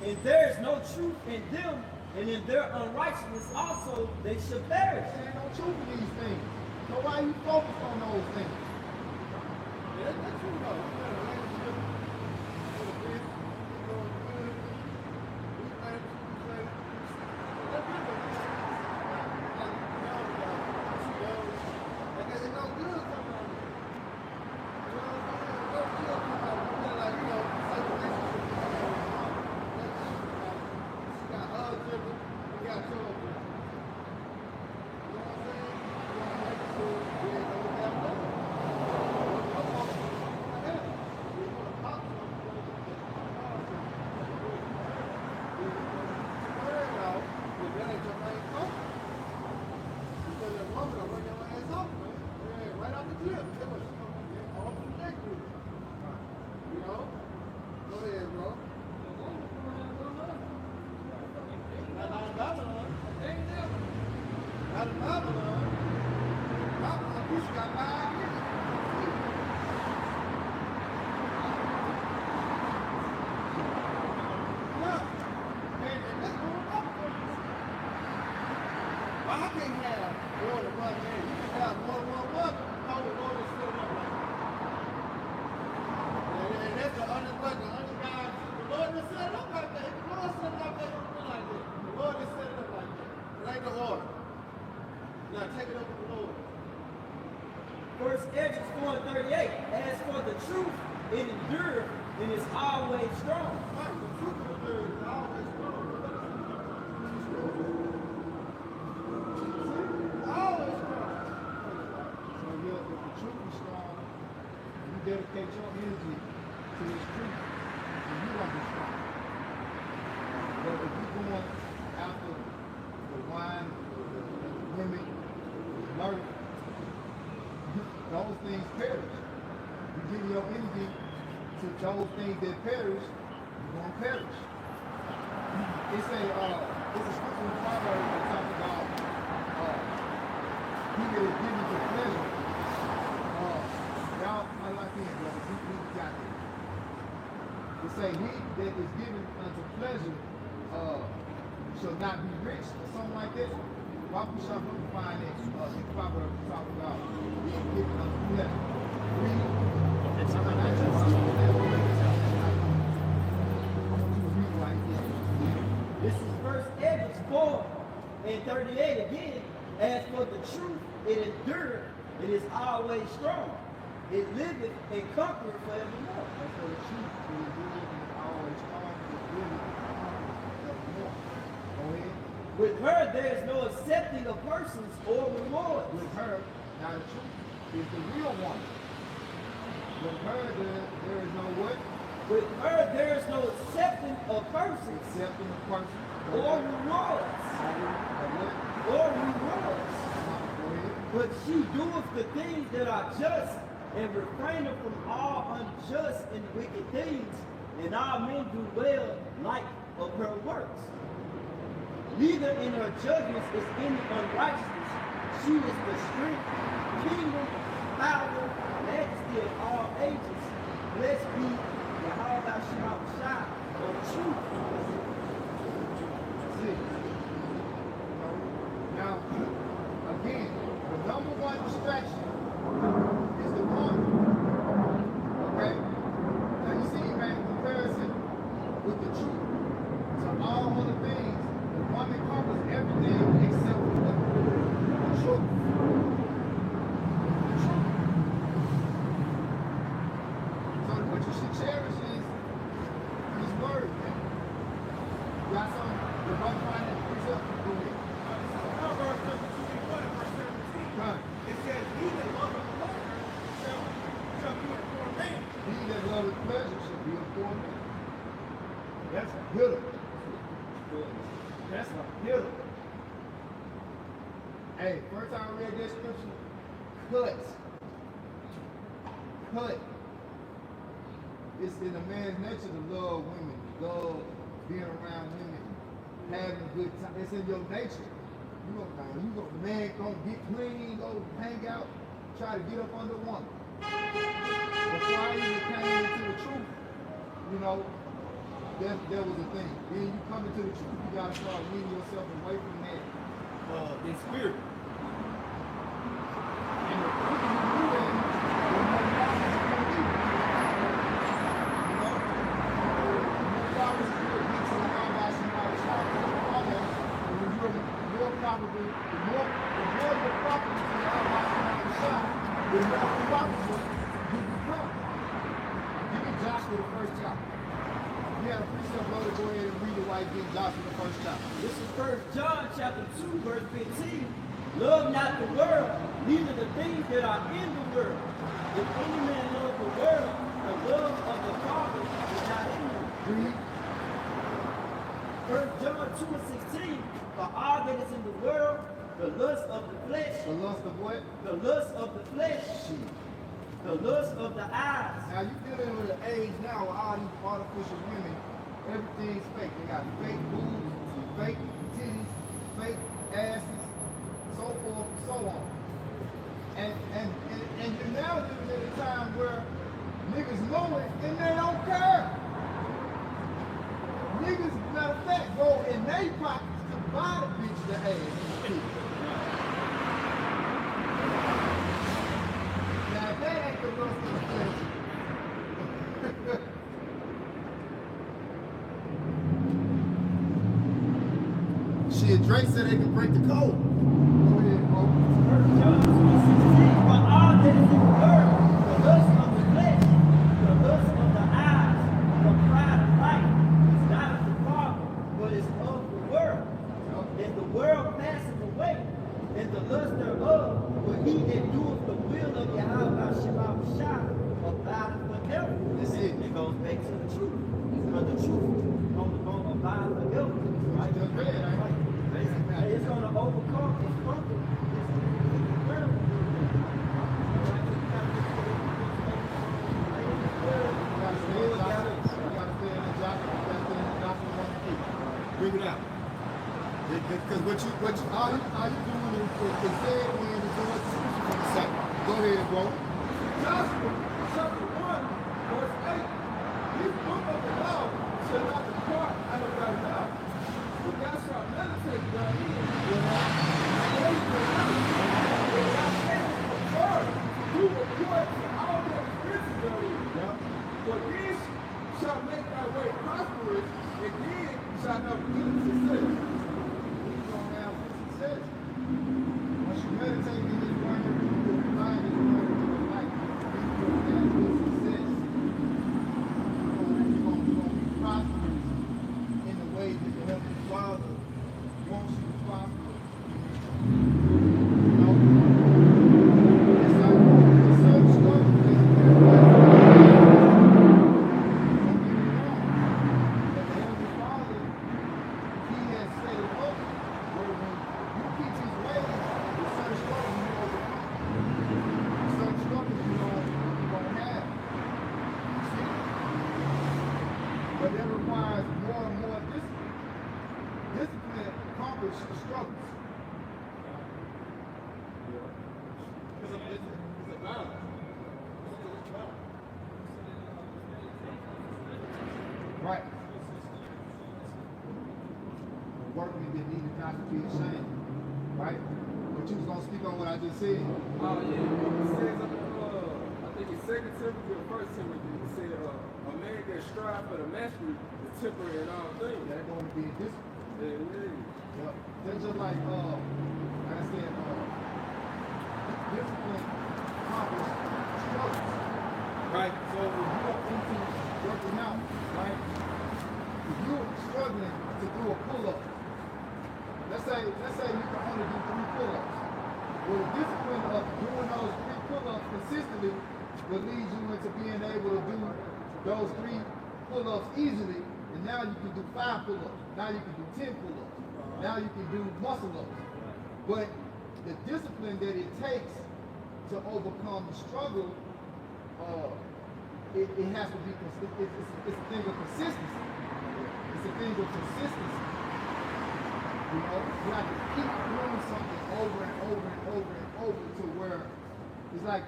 And there is no truth in them, and in their unrighteousness also they shall perish. There ain't no truth in these things. So why you focus on those things? Yeah, that's true though. You got a relationship with a bitch, you know, good. We think, that's different. Like, you know, she knows. Like, there's no good coming out of it. You know what I'm saying? No good coming out of it. You know, like, you know, like a relationship with her. She got her children, we got children. You know what I'm saying? You want to make sure we ain't gonna have nothing. I can't have more than one man. You can have more than one woman. How the Lord is set up like that. And that's the honest guy. The Lord is set up like that. The Lord set it up like that. The Lord is set it up like that. It ain't the order. Now take it up with the Lord. First Ezra 4:38. As for the truth, it endureth and is always strong. Right, the truth of the word is always strong. Always strong. So if the truth is strong, you dedicate your energy to this truth, and you gonna be strong. But if you're going after the wine, the women, the murder, those things perish. You give your energy to those things that perish, you're gonna perish. It's a scripture in Proverbs that talks about he that is given to pleasure. Y'all might like this, brother. We got this. It say he that is given unto pleasure shall not be rich or something like that. Why we shall find that in Proverbs talk about being given unto pleasure. Read. It's I something want that you to read right here. This is First Ezra 4:38 again. As for the truth, it endureth, it is always strong. It liveth and conquereth forevermore. And for the truth, it is good and always strong. It liveth and conquereth forevermore. Go ahead. With her there is no accepting of persons or rewards. With her, now the truth is the real one. With her, there is no what? With her there is no accepting of persons Accepting a person. or rewards. Or rewards. Go ahead. But she doeth the things that are just, and refraineth from all unjust and wicked things, and all men do well like of her works. Neither in her judgments is any unrighteousness. She is the strength, kingdom, power, majesty of all ages. Blessed be Yahweh Shah of truth. Now, again, the number one distraction is the woman. Okay? Now you see, man, comparison with the brother find that precept? Go ahead. Proverbs chapter 21 and verse 17. Right. It says, he that loveth the Lord shall be a poor man. He that loveth pleasure shall be a poor man. That's a hitter. That's a hitter. Hey, first time I read that scripture, cut. It's in a man's nature to love women, love being around women, having a good time. It's in your nature. The man gonna get clean, go hang out, try to get up under one. Before I even came into the truth, you know, there was a thing. Then you come into the truth, you gotta start weaning yourself away from that in spirit. And the quicker you do that, the more progress you're gonna be. You know? The more progress you're gonna get to the mind by somebody's heart, when you're more probably, the more you're properly to the eye by somebody's shot, the more probable you become. Give me Joshua the first chapter. You had a precept, brother, go ahead and read it while you get Joshua the first chapter. This is 1 John chapter 2, verse 15. Love not the world, neither the things that are in the world. If any man love the world, the love of the Father is not in him. Read. 1 John 2 and 16. For all that is in the world, the lust of the flesh, The lust of what? the lust of the flesh, the lust of the eyes. Now you dealing with an age now where all these artificial women, everything's fake. They got fake boobs, fake titties, fake asses, so forth and so on. And you're now living at a time where niggas know it and they don't care. Niggas, matter of fact, go in their pockets to buy the bitch the ass. Now that ain't the lust of the flesh. Shit, Drake said they can break the code. Go ahead, bro. 1 John 2 and 16. For all that is in the world, the lust of the flesh, the lust of the eyes, the pride of life, is not of the Father, but is of the world. And the world passeth away, and the lust thereof, but he that doeth the will of Yahweh Shah abideth forever. That's it. It goes back to the truth. Because the truth gonna abide forever. Right? Just read, right? Basically, it's gonna overcome and conquer this world. Bring it out. Because all you doing is saying when it's going to say. Go ahead, bro. Joshua chapter 1, verse 8. This book of the law shall not depart out of thy mouth, but thou shalt meditate therein. Do according to all that is written therein. For this shall make thy way prosperous, and then shall have good success. You're going to have success. Once you meditate in this word, you will find this word in your life. You're going to have good success. You're going to be prosperous in the ways that the Heavenly Father wants you to prosper. You know? It's like there's certain struggles that everybody don't get me wrong. But the Heavenly Father, He has set it up where when you keep His ways, there's certain struggles you overcome. There's certain struggles you don't have. You see? But that requires more and more discipline. Discipline accomplishes the struggles. It's a balance. It's a balance. Right. Workmen that needed not to be ashamed. Right? But you was going to speak on what I just said. Oh yeah, it says, I think it's 2 Timothy or 1 Timothy, it said, a man that strive for the mastery is temperate in all things. That's going to be a discipline. Yeah. Yep. That's just like I said, discipline accomplishes struggles. Right? So if you are into working out, right? If you're struggling to do a pull-up, let's say you can only do 3 pull-ups. Well, the discipline of doing those 3 pull-ups consistently will lead you into being able to do those 3 pull-ups easily, and now you can do 5 pull-ups. Now you can do 10 pull-ups. Now you can do muscle-ups. But the discipline that it takes to overcome the struggle, it has to be, it's a thing of consistency. It's a thing of consistency. You know, you have to keep doing something over and over and over and over to where it's like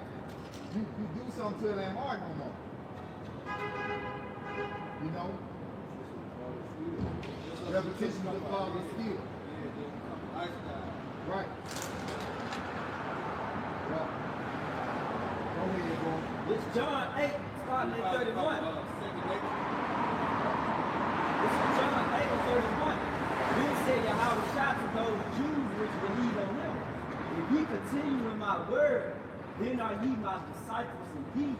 you do something till it ain't hard no more. You know? Repetition is the father of skill. Right. Yeah. Go ahead, bro. It's John 8, starting at 31. This is John 8 and 31. Then said Yahweh shot to those Jews which believe on him. If ye continue in my word, then are ye my disciples indeed.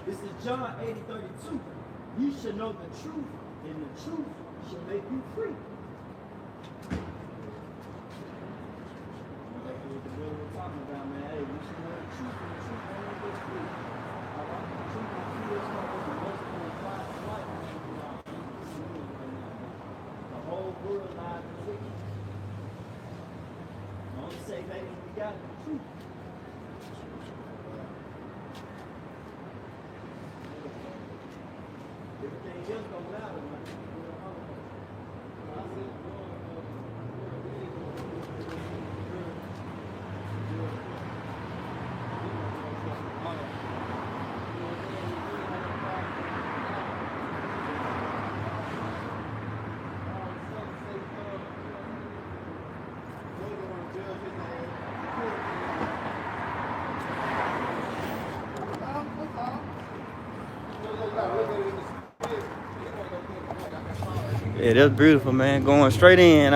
This is John 8 and 32. Ye shall know the truth, and the truth shall make you free. That's what we're talking about, man. Hey, we should know the truth, and the truth will make us free. All right? The truth will free us from the multiple lies of life. The whole world lies in wicked. The only safe haven we got is the truth. Everything else don't matter, man. Yeah, that's beautiful, man. Going straight in,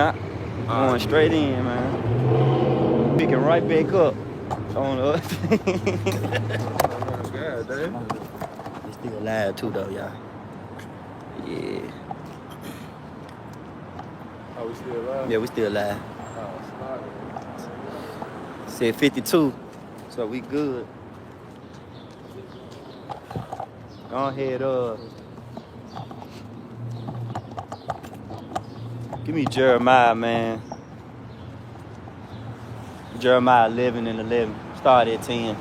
going straight in, man. Picking right back up on us. God, damn. It's still alive too, though, y'all. Yeah. Oh, we still alive? Yeah, we still alive. Oh, Said 52, so we good. Go ahead, give me Jeremiah, man. Jeremiah 11 and 11. Start at 10.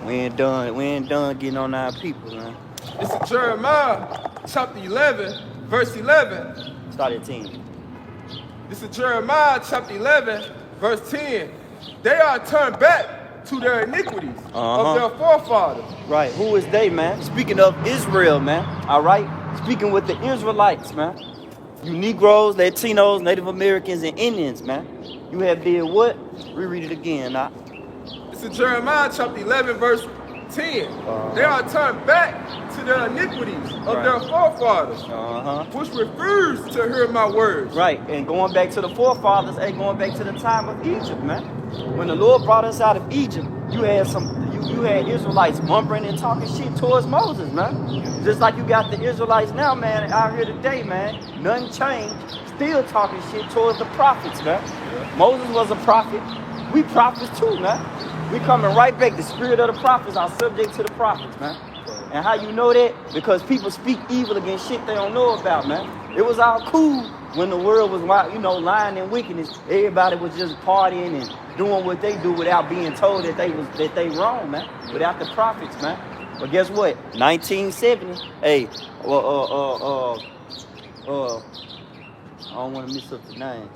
We ain't done getting on our people, man. This is Jeremiah chapter 11, verse 11. Start at 10. This is Jeremiah chapter 11, verse 10. They are turned back to their iniquities of their forefathers. Right. Who is they, man? Speaking of Israel, man. All right. Speaking with the Israelites, man. You Negroes, Latinos, Native Americans, and Indians, man. You have did what? Reread it again, nah. This is Jeremiah chapter 11, verse 10. They are turned back to their iniquities of their forefathers, which refuse to hear my words. Right, and going back to the forefathers, going back to the time of Egypt, man. When the Lord brought us out of Egypt, you had Israelites mumbling and talking shit towards Moses, man. Just like you got the Israelites now, man, out here today, man. Nothing changed. Still talking shit towards the prophets, man. Moses was a prophet. We prophets too, man. We coming right back. The spirit of the prophets are subject to the prophets, man. And how you know that? Because people speak evil against shit they don't know about, man. It was all cool when the world was, lying and wickedness. Everybody was just partying and doing what they do without being told that they wrong, man. Without the prophets, man. But guess what? 1970. Hey, I don't want to mess up the name.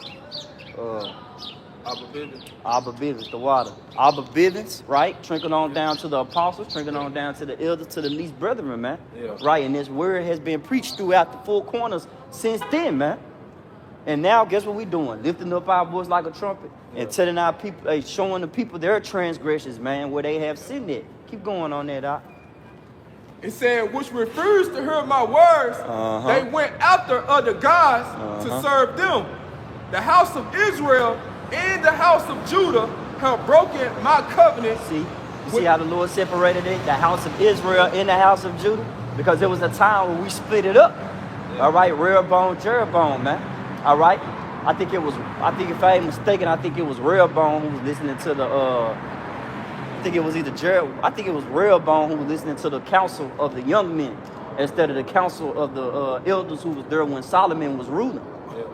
Abba Bivens, the water. Abba Bivens, right? Trickling on down to the apostles, trickling on down to the elders, to the least brethren, man. Yeah. Right, and this word has been preached throughout the four corners since then, man. And now, guess what we doing? Lifting up our voice like a trumpet and telling our people, showing the people their transgressions, man, where they have sinned at. Keep going on that, Doc. It said, which refused to hear my words, they went after other gods to serve them. The house of Israel and the house of Judah have broken my covenant. See how the Lord separated it? The house of Israel and the house of Judah? Because there was a time when we split it up. All right, Rehoboam, Jeroboam, man. All right. I think if I ain't mistaken, I think it was Rehoboam who was listening to the I think it was Rehoboam who was listening to the counsel of the young men instead of the counsel of the elders who was there when Solomon was ruling. Yeah.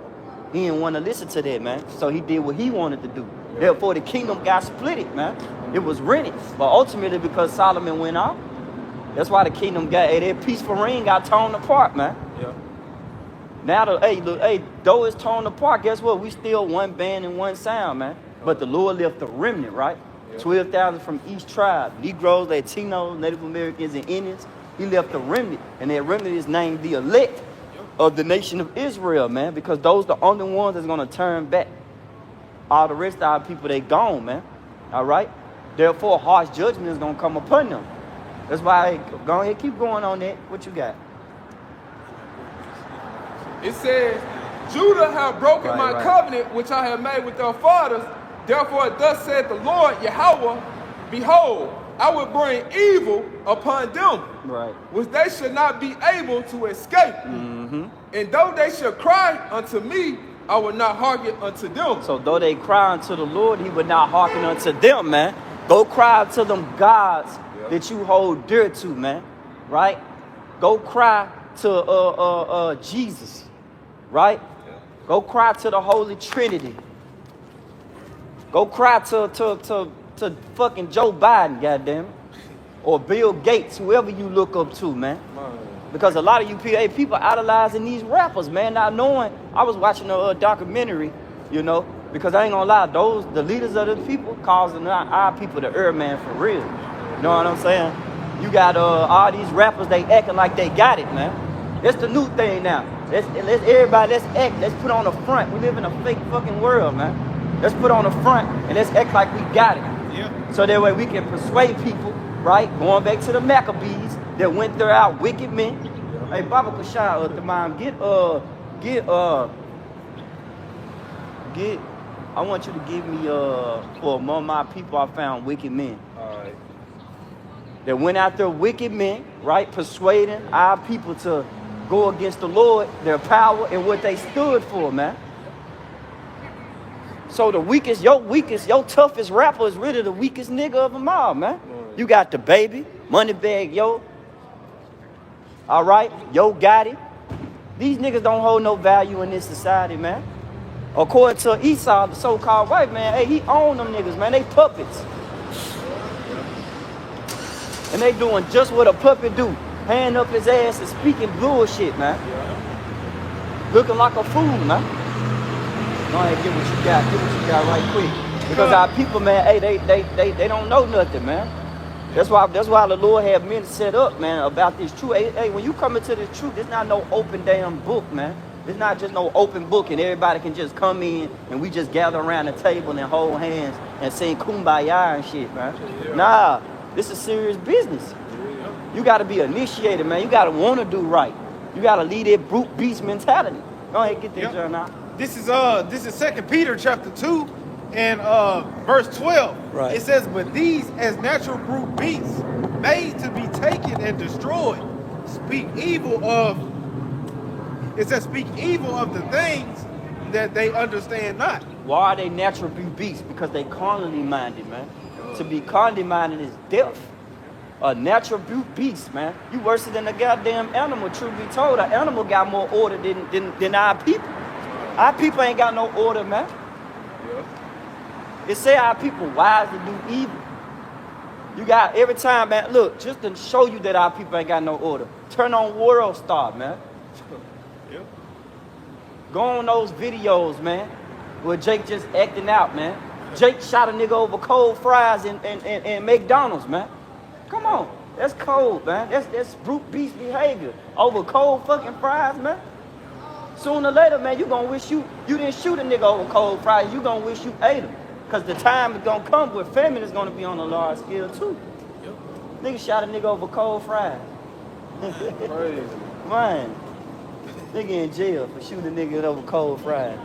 He didn't want to listen to that, man. So he did what he wanted to do. Yeah. Therefore, the kingdom got split, man. It was rented. But ultimately, because Solomon went out, that's why the kingdom got, that peaceful ring got torn apart, man. Yeah. Now, though it's torn apart, guess what? We still one band and one sound, man. But the Lord left a remnant, right? Yeah. 12,000 from each tribe. Negroes, Latinos, Native Americans, and Indians. He left a remnant. And that remnant is named the elect of the nation of Israel, man. Because those are the only ones that's going to turn back. All the rest of our people, they gone, man. All right? Therefore, harsh judgment is going to come upon them. That's why, go ahead, keep going on that. What you got? It says, Judah have broken my covenant which I have made with their fathers. Therefore, thus said the Lord Yahweh, behold, I will bring evil upon them, which they should not be able to escape. Mm-hmm. And though they should cry unto me, I will not hearken unto them. So though they cry unto the Lord, he would not hearken unto them, man. Go cry to them gods that you hold dear to, man. Right? Go cry to Jesus. Right? Go cry to the Holy Trinity. Go cry to fucking Joe Biden, goddamn it. Or Bill Gates, whoever you look up to, man. Because a lot of you people idolizing these rappers, man, not knowing. I was watching a documentary, you know, because I ain't gonna lie, the leaders of the people causing our people to err, man, for real. You know what I'm saying? You got all these rappers, they acting like they got it, man. That's the new thing now. Let's act, let's put on the front. We live in a fake fucking world, man. Let's put on the front and let's act like we got it. Yeah. So that way we can persuade people, right? Going back to the Maccabees that went there out wicked men. Hey, Baba Kashai, the mom, I want you to give me for among my people I found wicked men. All right. That went out there wicked men, right? Persuading our people to go against the Lord, their power, and what they stood for, man. So your toughest rapper is really the weakest nigga of them all, man. You got the Baby, Moneybag Yo. All right, Yo Gotti. These niggas don't hold no value in this society, man. According to Esau, the so-called white man, hey, he owned them niggas, man. They puppets. And they doing just what a puppet do. Hand up his ass and speaking bullshit, man. Looking like a fool, man. Go ahead, get what you got right quick. Because our people, man, hey, they don't know nothing, man. That's why the Lord had men set up, man, about this truth. Hey, when you come into this truth, it's not no open damn book, man. It's not just no open book and everybody can just come in and we just gather around the table and hold hands and sing kumbaya and shit, man. Yeah. Nah, this is serious business. You got to be initiated, man. You got to want to do right. You got to lead that brute beast mentality. Go ahead, get this journal out. This is 2 Peter chapter 2 and verse 12. Right. It says, but these as natural brute beasts made to be taken and destroyed speak evil of the things that they understand not. Why are they natural brute beasts? Because they carnally minded, man. To be carnally minded is death. A natural brute beast, man. You worse than a goddamn animal, truth be told. An animal got more order than our people. Our people ain't got no order, man. Yeah. It say our people wise to do evil. You got every time, man. Look, just to show you that our people ain't got no order. Turn on World Star, man. Yeah. Go on those videos, man, where Jake just acting out, man. Jake shot a nigga over cold fries in McDonald's, man. Come on. That's cold, man. That's brute beast behavior. Over cold fucking fries, man. Sooner or later, man, you gonna wish you didn't shoot a nigga over cold fries. You gonna wish you ate him. Because the time is gonna come where famine is gonna be on a large scale, too. Yep. Nigga shot a nigga over cold fries. Crazy. Man. Nigga in jail for shooting a nigga over cold fries.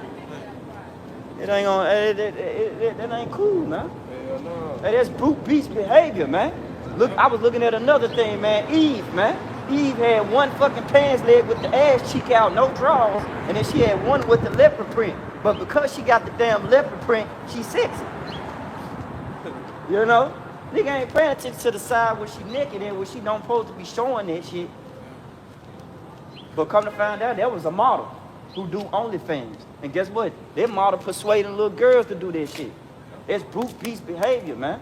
It ain't gonna, that ain't cool, man. Hell no. Hey, that's brute beast behavior, man. Look, I was looking at another thing, man. Eve, man. Eve had one fucking pants leg with the ass cheek out, no drawers, and then she had one with the leopard print. But because she got the damn leopard print, she's sexy. You know? Nigga ain't paying attention to the side where she naked and where she don't supposed to be showing that shit. But come to find out, that was a model who do OnlyFans. And guess what? That model persuading little girls to do that shit. That's brute beast behavior, man.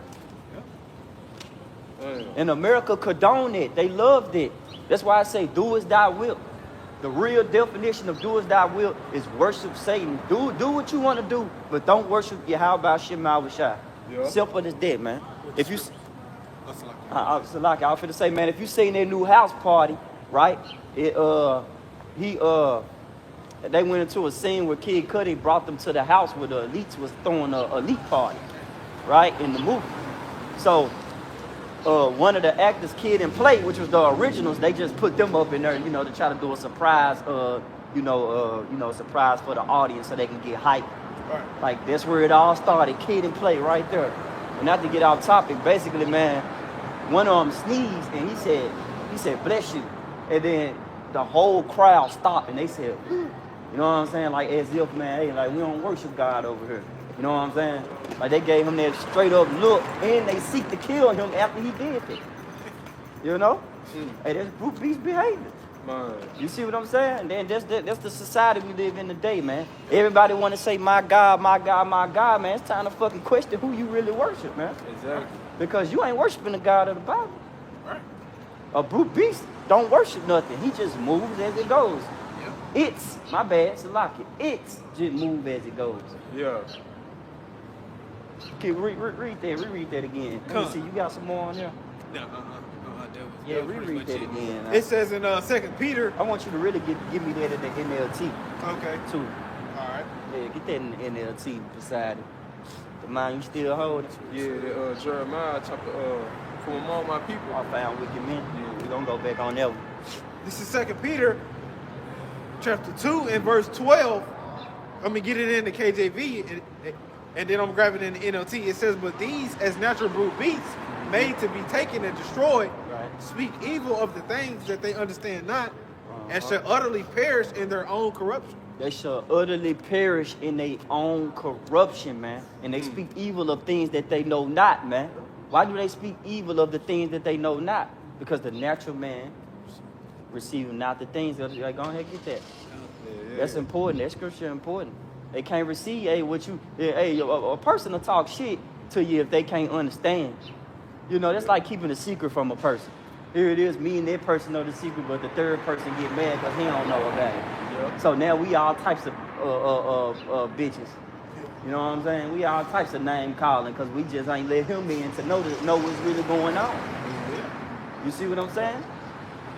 And America condoned it. They loved it. That's why I say do as thy will. The real definition of do as thy will is worship Satan. Do what you want to do, but don't worship Yahweh Shema Shai. Yeah. Simple as that, man. If you, I was finna say, man, if you seen their new house party, right? They went into a scene where Kid Cudi brought them to the house where the elites was throwing a elite party, right, in the movie. So one of the actors, Kid and Play, which was the originals, they just put them up in there, you know, to try to do a surprise, surprise for the audience so they can get hyped. Right. Like that's where it all started, Kid and Play right there. And not to get off topic, basically, man, one of them sneezed and he said, bless you. And then the whole crowd stopped and they said, you know what I'm saying? Like as if, man, hey, like we don't worship God over here. You know what I'm saying? Like they gave him that straight up look and they seek to kill him after he did it. You know? Hey, that's brute beast behavior. Man. You see what I'm saying? And that's the society we live in today, man. Everybody want to say, my God, my God, my God, man. It's time to fucking question who you really worship, man. Exactly. Because you ain't worshiping the God of the Bible. Right. A brute beast don't worship nothing. He just moves as it goes. Yeah. It's, my bad, Salaki. It's just move as it goes. Yeah. Okay, reread that again. Let me see, you got some more on there? No, yeah, reread that again. It says in 2 Peter. I want you to really give me that in the NLT. Okay. Too. All right. Yeah, get that in the NLT beside it. The mind you still hold it? Yeah, Jeremiah chapter, from among my people. I found wicked men. Yeah, we're going to go back on that one. This is 2 Peter chapter 2 and verse 12. I'm going to get it in the KJV, and then I'm grabbing it in the NLT. It says, but these, as natural brute beasts, made to be taken and destroyed, speak evil of the things that they understand not, and shall utterly perish in their own corruption. They shall utterly perish in their own corruption, man. And they speak evil of things that they know not, man. Why do they speak evil of the things that they know not? Because the natural man receiving not the things that like, go ahead and get that. That's important. That scripture is important. They can't receive, a person will talk shit to you if they can't understand. You know, that's like keeping a secret from a person. Here it is, me and that person know the secret, but the third person get mad because he don't know about it. Yep. So now we all types of bitches. You know what I'm saying? We all types of name calling because we just ain't let him in to know what's really going on. Yeah. You see what I'm saying?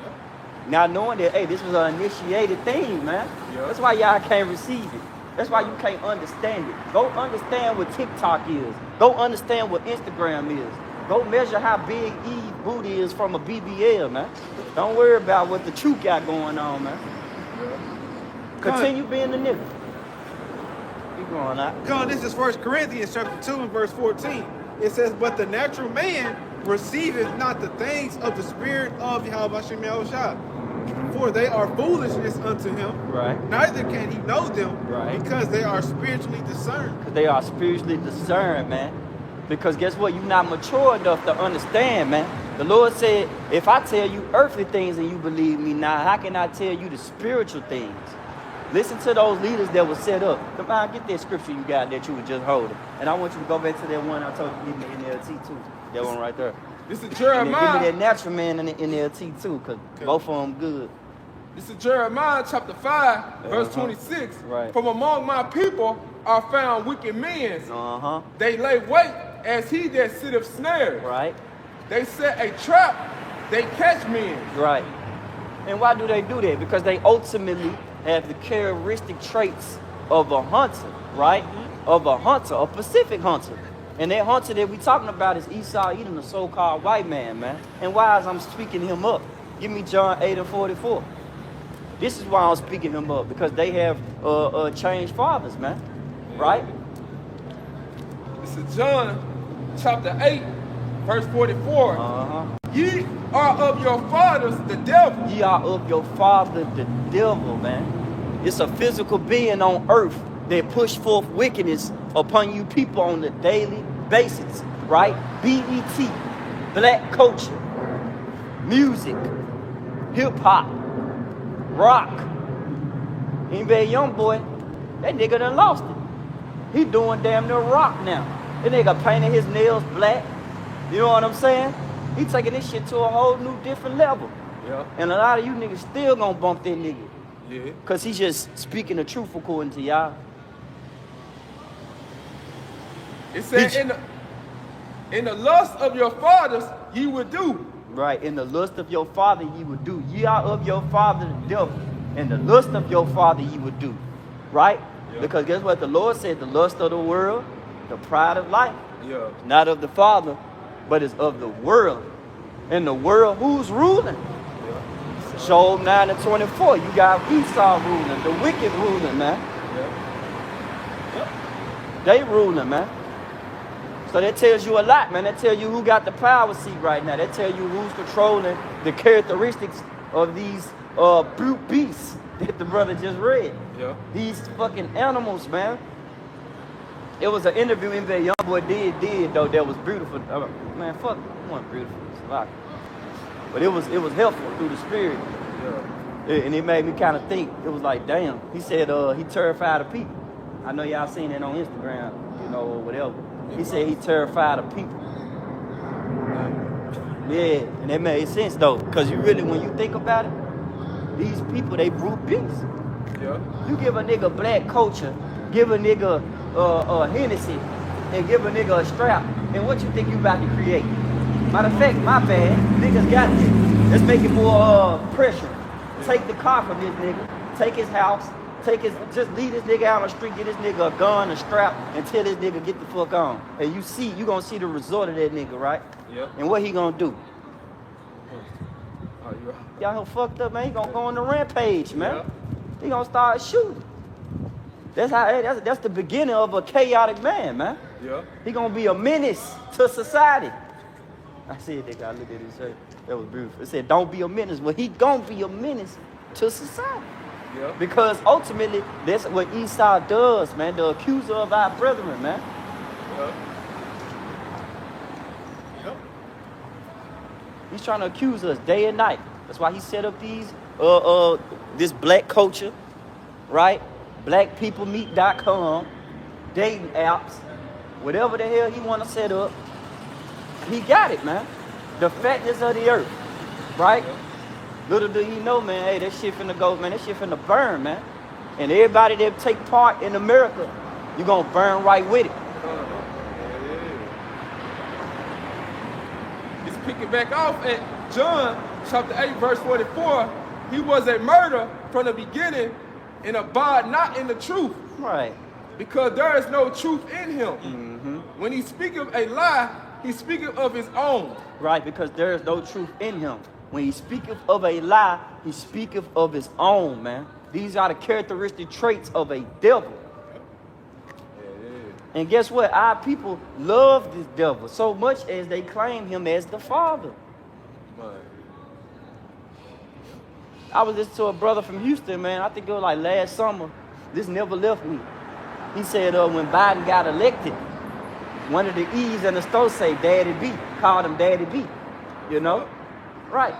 Yeah. Now knowing that, hey, this was an initiated thing, man. Yeah. That's why y'all can't receive it. That's why you can't understand it. Go understand what TikTok is. Go understand what Instagram is. Go measure how big Eve booty is from a BBL, man. Don't worry about what the truth got going on, man. Continue being the nigga. Keep going out. Come on, this is 1 Corinthians chapter 2 and verse 14. It says, but the natural man receiveth not the things of the spirit of Yahweh Shem Yahushua, for they are foolishness unto him. Right. Neither can he know them, right, because they are spiritually discerned. Because they are spiritually discerned, man. Because guess what? You're not mature enough to understand, man. The Lord said, if I tell you earthly things and you believe me now, how can I tell you the spiritual things? Listen to those leaders that were set up. Come on, get that scripture you got that you were just holding. And I want you to go back to that one I told you to give me in NLT too. That one right there. This is Jeremiah. Give me that natural man in the NLT too, because both of them good. This is Jeremiah chapter 5, verse 26. Right. From among my people are found wicked men. They lay wait as he that sitteth snares. Right. They set a trap, they catch men. Right. And why do they do that? Because they ultimately have the characteristic traits of a hunter, right? Of a hunter, a Pacific hunter. And that hunter that we talking about is Esau Edom, the so-called white man, man. And why is I'm speaking him up? Give me John 8 and 44. This is why I'm speaking him up, because they have changed fathers, man. Right? This is John chapter 8, verse 44. Ye are of your fathers, the devil. Ye are of your father, the devil, man. It's a physical being on earth that push forth wickedness upon you people on a daily basis, right? BET, black culture, music, hip hop, rock. Anybody young boy, that nigga done lost it. He doing damn near rock now. That nigga painting his nails black. You know what I'm saying? He taking this shit to a whole new different level. Yeah. And a lot of you niggas still gonna bump that nigga. Yeah. Cause he's just speaking the truth according to y'all. It said, in the lust of your fathers, ye would do. Right, in the lust of your father ye would do. Ye are of your father the devil. In the lust of your father ye would do. Right? Yeah. Because guess what the Lord said? The lust of the world, the pride of life. Yeah. Not of the Father, but it's of the world. And the world, who's ruling? Yeah. Job 9 and 24. You got Esau ruling, the wicked ruling, man. Yeah. They ruling, man. So that tells you a lot, man. That tells you who got the power seat right now. That tells you who's controlling the characteristics of these brute beasts that the brother just read. Yeah. These fucking animals, man. It was an interview in that young boy did though that was beautiful. Man, fuck, it wasn't beautiful. It's a lot. But it was helpful through the spirit. Yeah. And it made me kind of think. It was like, damn. He said he terrified of people. I know y'all seen it on Instagram, you know, or whatever. He said he terrified of people. Yeah, and that made sense though, because you really, when you think about it, these people, they brute beasts. Yeah. You give a nigga black culture, give a nigga a Hennessy, and give a nigga a strap, and what you think you about to create? Matter of fact, my bad, niggas got this. Let's make it more pressure. Take the car from this nigga, take his house, just leave this nigga out on the street, get this nigga a gun, a strap, and tell this nigga get the fuck on. And you gonna see the result of that nigga, right? Yeah. And what he gonna do? Oh, you right. Y'all fucked up, man. He gonna go on the rampage, man. Yeah. He gonna start shooting. That's the beginning of a chaotic man, man. Yeah. He gonna be a menace to society. I said that guy looked at his shirt. That was beautiful. It said, don't be a menace. Well, he gonna be a menace to society. Yeah. Because ultimately, that's what Esau does, man. The accuser of our brethren, man. Yeah. Yep. He's trying to accuse us day and night. That's why he set up these, this black culture, right? Blackpeoplemeet.com, dating apps, whatever the hell he want to set up. He got it, man. The fatness of the earth, right? Yeah. Little do he know, man, hey, that shit finna go, man, that shit finna burn, man. And everybody that take part in America, you gonna burn right with it. It's picking back off at John chapter 8, verse 44. He was a murderer from the beginning and abide not in the truth, Right. because there is no truth in him. Mm-hmm. When he speaketh a lie, he speaketh of his own. Right, because there is no truth in him. When he speaketh of a lie, he speaketh of his own, man. These are the characteristic traits of a devil. And guess what? Our people love this devil so much as they claim him as the father. I was listening to a brother from Houston, man. I think it was like last summer. This never left me. He said when Biden got elected, one of the E's in the store say Daddy B. Called him Daddy B. You know? Right.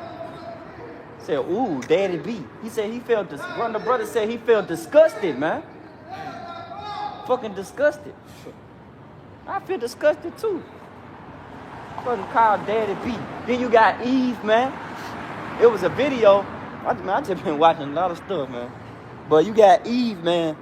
Said, ooh, Daddy B. He said he felt, one of the brothers said he felt disgusted, man. Fucking disgusted. I feel disgusted too. Fucking called Daddy B. Then you got Eve, man. It was a video. I just been watching a lot of stuff, man. But you got Eve, man.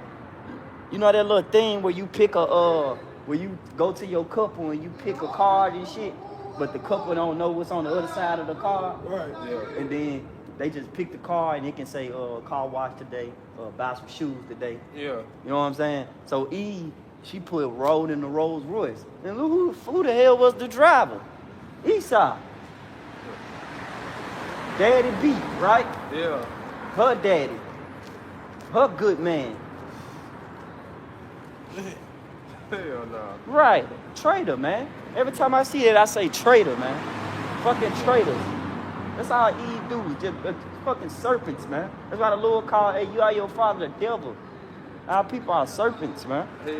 You know that little thing where you pick where you go to your couple and you pick a card and shit, but the couple don't know what's on the other side of the card. Right. Yeah. And then they just pick the card and it can say, car wash today, buy some shoes today. Yeah. You know what I'm saying? So Eve, she put road in the Rolls Royce. And who the hell was the driver? Esau. Daddy B, right? Yeah. Her daddy. Her good man. Hell no. Right. Traitor, man. Every time I see that, I say traitor, man. Fucking traitors. That's all Eve do. Just fucking serpents, man. That's why the Lord called, hey, you are your father, the devil. Our people are serpents, man. Yeah.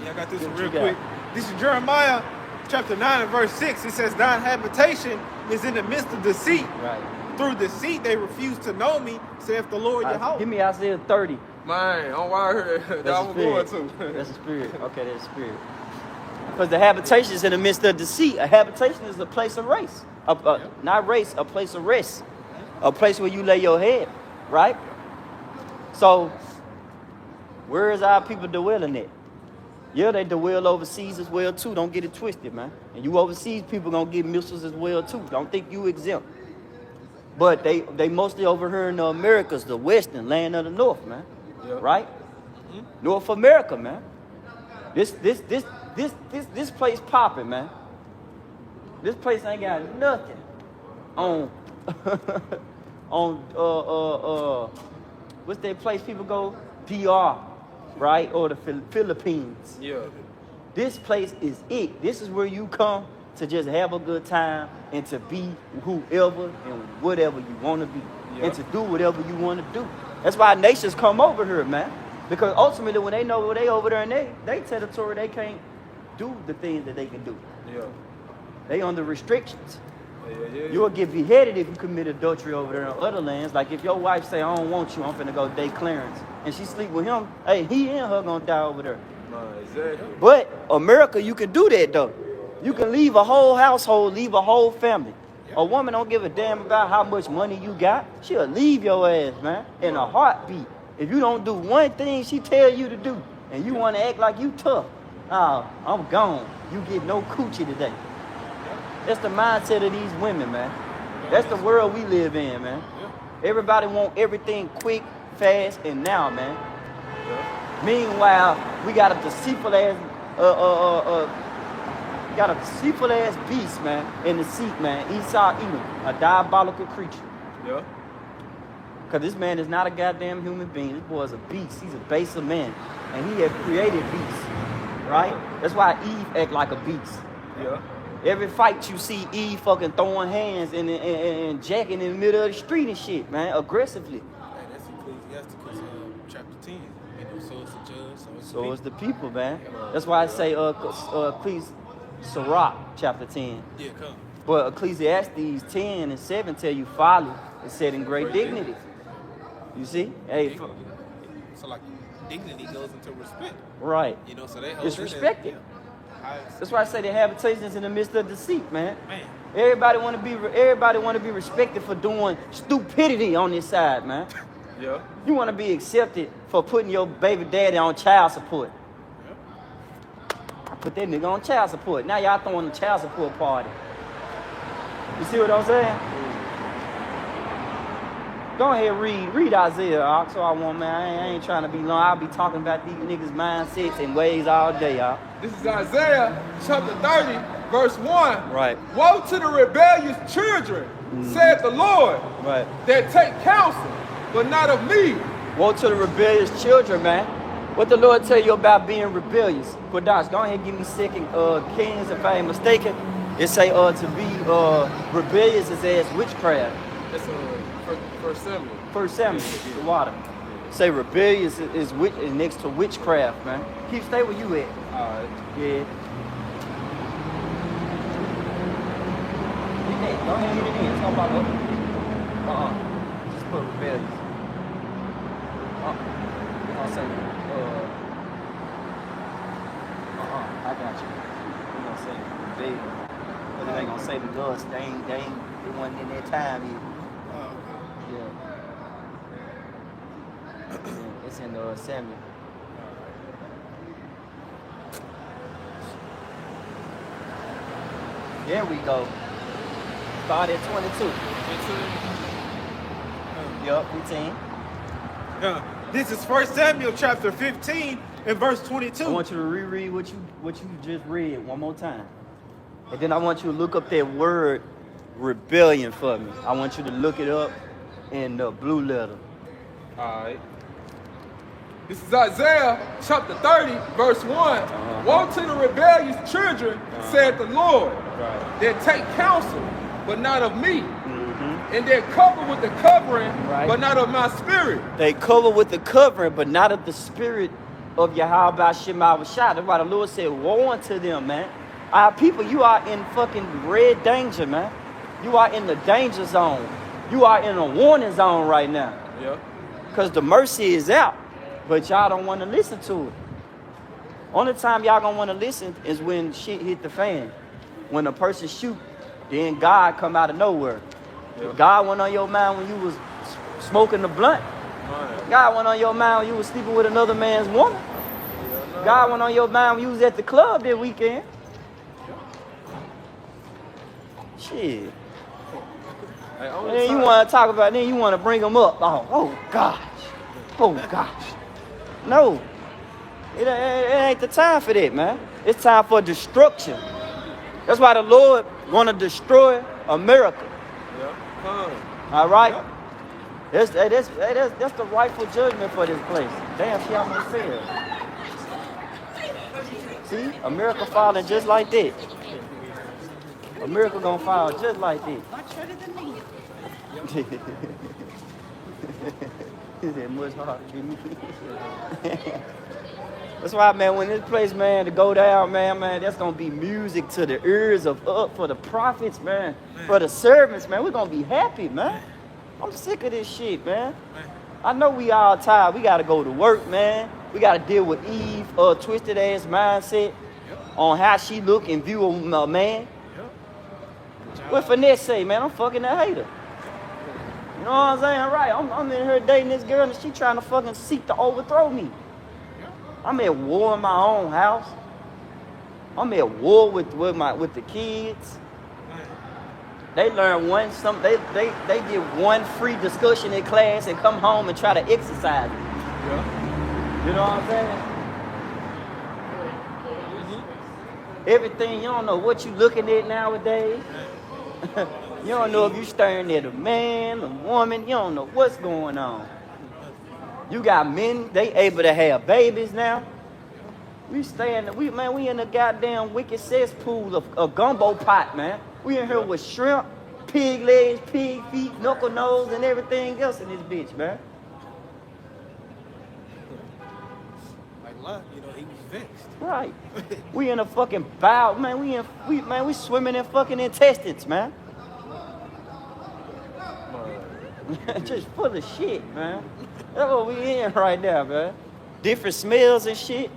Yeah, I got this one What real you got? quick. This is Jeremiah chapter 9 and verse 6. It says, thine habitation is in the midst of deceit. Right. Through deceit they refuse to know me, saith the Lord Yahweh. Give me Isaiah 30. Man, I'm wired. That I was going to. That's the spirit. Okay, that's the spirit. Because the habitation is in the midst of deceit. A habitation is a place of rest. Not race, a place of rest. A place where you lay your head, right? So, where is our people dwelling at? Yeah, they dwell overseas as well too. Don't get it twisted, man. And you overseas people gonna get missiles as well too. Don't think you exempt. But they mostly over here in the Americas, the Western land of the North, man. Yep. Right? Mm-hmm. North America, man. This place popping, man. This place ain't got nothing on what's that place people go? DR, right? Or the Philippines. Yeah. This place is it. This is where you come to just have a good time and to be whoever and whatever you want to be. Yep. And to do whatever you want to do. That's why nations come over here, man. Because ultimately when they know they over there in they territory, they can't do the things that they can do. Yeah. They under restrictions. Yeah. You'll get beheaded if you commit adultery over there in other lands. Like if your wife say, I don't want you, I'm finna go date Clarence. And she sleep with him, hey, he and her gonna die over there. Exactly. But America, you can do that though. You can leave a whole household, leave a whole family. A woman don't give a damn about how much money you got. She'll leave your ass, man, in a heartbeat. If you don't do one thing she tell you to do, and you want to act like you tough, I'm gone. You get no coochie today. That's the mindset of these women, man. That's the world we live in, man. Everybody want everything quick, fast, and now, man. Meanwhile, we got a deceitful ass beast, man, in the seat, man. Esau Edom, a diabolical creature. Yeah. Because this man is not a goddamn human being. This boy is a beast. He's a baser man. And he has created beasts, right? That's why Eve act like a beast. Yeah. Every fight you see Eve fucking throwing hands and jacking in the middle of the street and shit, man, aggressively. Hey, that's Ecclesiasticus chapter 10. You know, so is the judge, So is the people, man. That's why I say Sirach chapter 10. Yeah, come. But Ecclesiastes 10 and 7 tell you folly is set in great dignity. You see? Hey, So like dignity goes into respect. right. You know, so they It's respected. That's why I say the habitation's in the midst of deceit, man. Man. Everybody want to be respected for doing stupidity on this side, man. Yeah. You want to be accepted for putting your baby daddy on child support. I put that nigga on child support. Now y'all throwing a child support party. You see what I'm saying? Go ahead, read Isaiah, Ox, so I want, man. I ain't trying to be long. I'll be talking about these niggas' mindsets and ways all day, y'all. This is Isaiah chapter 30, verse 1. Right. Woe to the rebellious children, saith the Lord, Right. that take counsel, but not of me. Woe to the rebellious children, man. What the Lord tell you about being rebellious? Quadash, go ahead and give me 2 Kings, if I ain't mistaken. It say to be rebellious is as witchcraft. That's First Samuel. 1 Samuel, the water. Say rebellious is next to witchcraft, man. Stay where you at. Alright. Yeah. Go ahead and hit it in. It's gonna pop up. Just put rebellious. We're gonna say, I got you. We're gonna say rebellious. But it ain't gonna say the Lord. They wasn't in that time yet. Yeah. It's in Samuel. There we go. Start at 22. Yup, 15. This is 1 Samuel chapter 15 and verse 22. I want you to reread what you just read one more time. And then I want you to look up that word rebellion for me. I want you to look it up in the blue letter. Alright. This is Isaiah chapter 30, verse 1. Woe to the rebellious children, saith the Lord, Right. They take counsel, but not of me. And they're covered with the covering, but not of my spirit. They cover with the covering, but not of the spirit of Yahweh Shema Shah. That's why the Lord said, woe unto them, man. Our people, you are in fucking red danger, man. You are in the danger zone. You are in a warning zone right now. Yeah. Because the mercy is out, but y'all don't want to listen to it. Only time y'all gonna want to listen is when shit hit the fan. When a person shoot, then God come out of nowhere. Yeah. God went on your mind when you was smoking the blunt. God went on your mind when you was sleeping with another man's woman. God went on your mind when you was at the club that weekend. Shit. And then you want to talk about, then you want to bring them up. Oh gosh. Oh gosh. No. It ain't the time for that, man. It's time for destruction. That's why the Lord want to destroy America. All right? That's the rightful judgment for this place. Damn, she almost fell. See? America falling just like that. America gonna fall just like that. Much better than me. He said, much harder than me. That's why, man, when this place, man, to go down, man, that's gonna be music to the ears of for the prophets, man, for the servants, man. We're gonna be happy, man. I'm sick of this shit, man. I know we all tired. We gotta go to work, man. We gotta deal with Eve, twisted ass mindset on how she look and view a man. What Finesse say, man? I'm fucking that hater. You know what I'm saying? Right. I'm in her dating this girl and she trying to fucking seek to overthrow me. I'm at war in my own house. I'm at war with the kids. They learn they get one free discussion in class and come home and try to exercise it. Yeah. You know what I'm saying? Everything, you don't know what you looking at nowadays. You don't know if you staring at a man, a woman. You don't know what's going on. You got men, they able to have babies now. We in a goddamn wicked cesspool of a gumbo pot, man. We in here with shrimp, pig legs, pig feet, knuckle nose, and everything else in this bitch, man. Like Lot, you know, he was vexed. Right. We in a fucking bow, man. We swimming in fucking intestines, man. Just full of shit, man. That's what we in right now, man. Different smells and shit.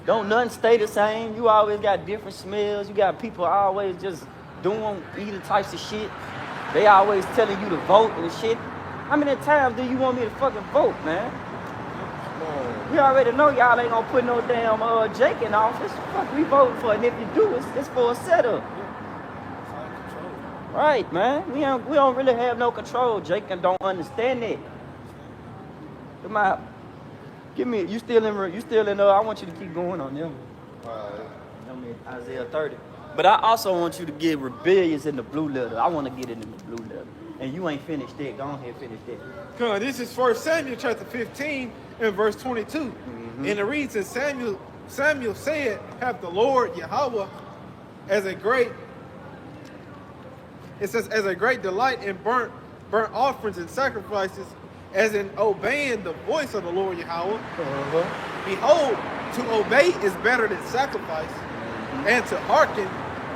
Don't nothing stay the same. You always got different smells. You got people always just doing either types of shit. They always telling you to vote and shit. How many times do you want me to fucking vote, man? We already know y'all ain't gonna put no damn Jake in office. Fuck we voting for, and if you do, it's for a setup. Right, man. We don't really have no control. Jake don't understand it. Come out. Give me. You still in? I want you to keep going on them. I'm in Isaiah 30. But I also want you to get rebellious in the blue letter. I want to get it in the blue letter. And you ain't finished that. Go ahead, finish that. Come on, this is 1 Samuel chapter 15 and verse 22. Mm-hmm. And it reads, and Samuel said, have the Lord Yahweh as a great delight in burnt offerings and sacrifices, as in obeying the voice of the Lord Yahweh. Uh-huh. Behold, to obey is better than sacrifice, and to hearken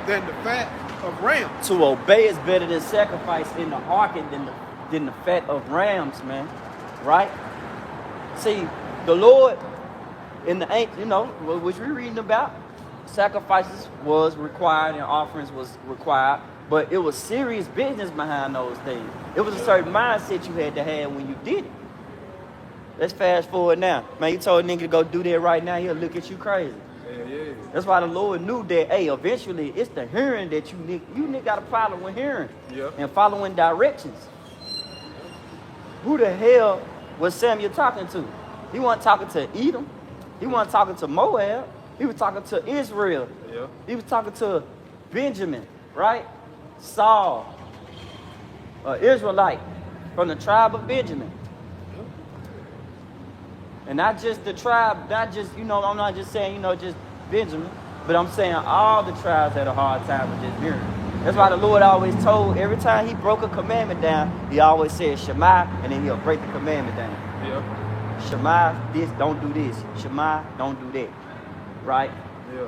than the fat of rams. To obey is better than sacrifice, and to hearken than the fat of rams, man. Right? See, the Lord in the which we're reading about, sacrifices was required and offerings was required. But it was serious business behind those things. It was a certain mindset you had to have when you did it. Let's fast forward now. Man, you told a nigga to go do that right now, he'll look at you crazy. Yeah. That's why the Lord knew that, hey, eventually it's the hearing that you nigga got a problem with hearing and following directions. Who the hell was Samuel talking to? He wasn't talking to Edom. He wasn't talking to Moab. He was talking to Israel. Yeah. He was talking to Benjamin, right? Saul, Israelite from the tribe of Benjamin. And not just the tribe, I'm not just saying, just Benjamin. But I'm saying all the tribes had a hard time with just hearing. That's why the Lord always told, every time he broke a commandment down, he always said Shema, and then he'll break the commandment down. Yeah. Shema, this, don't do this. Shema, don't do that. Right? Yeah.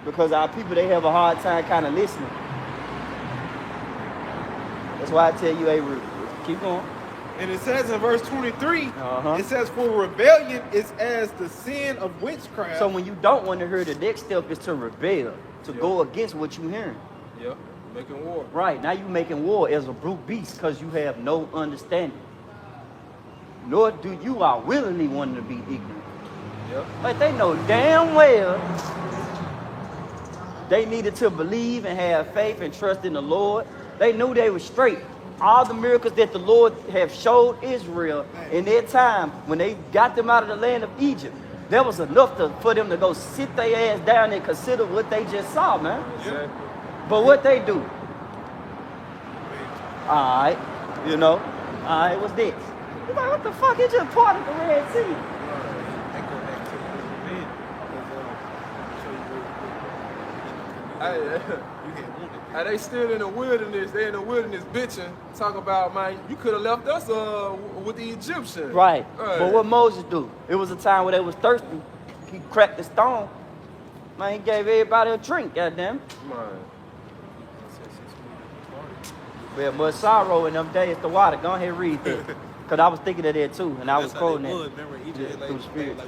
Because our people, they have a hard time kind of listening. That's why I tell you, hey, keep going. And it says in verse 23, Uh-huh. it says, for rebellion is as the sin of witchcraft. So when you don't want to hear, the next step is to rebel, to Yeah. go against what you're hearing. Yeah. Making war. Right, now you're making war as a brute beast because you have no understanding. Nor do you are willingly wanting to be ignorant. Yeah. But they know damn well they needed to believe and have faith and trust in the Lord. They knew they were straight. All the miracles that the Lord have showed Israel in their time when they got them out of the land of Egypt, there was enough for them to go sit their ass down and consider what they just saw, man. Exactly. But what they do? Alright, you know, alright, what's this? You're like, what the fuck? It just part of the Red Sea. That go back to the men. Hey, they still in the wilderness. They in the wilderness bitching. Talk about, man, you could have left us with the Egyptians. Right. Hey. But what Moses do? It was a time where they was thirsty. He cracked the stone. Man, he gave everybody a drink, goddamn. Man. We had much sorrow in them days, the water. Go ahead and read that. Because I was thinking of that too, and I was quoting that. Remember Egypt, through the Spirit.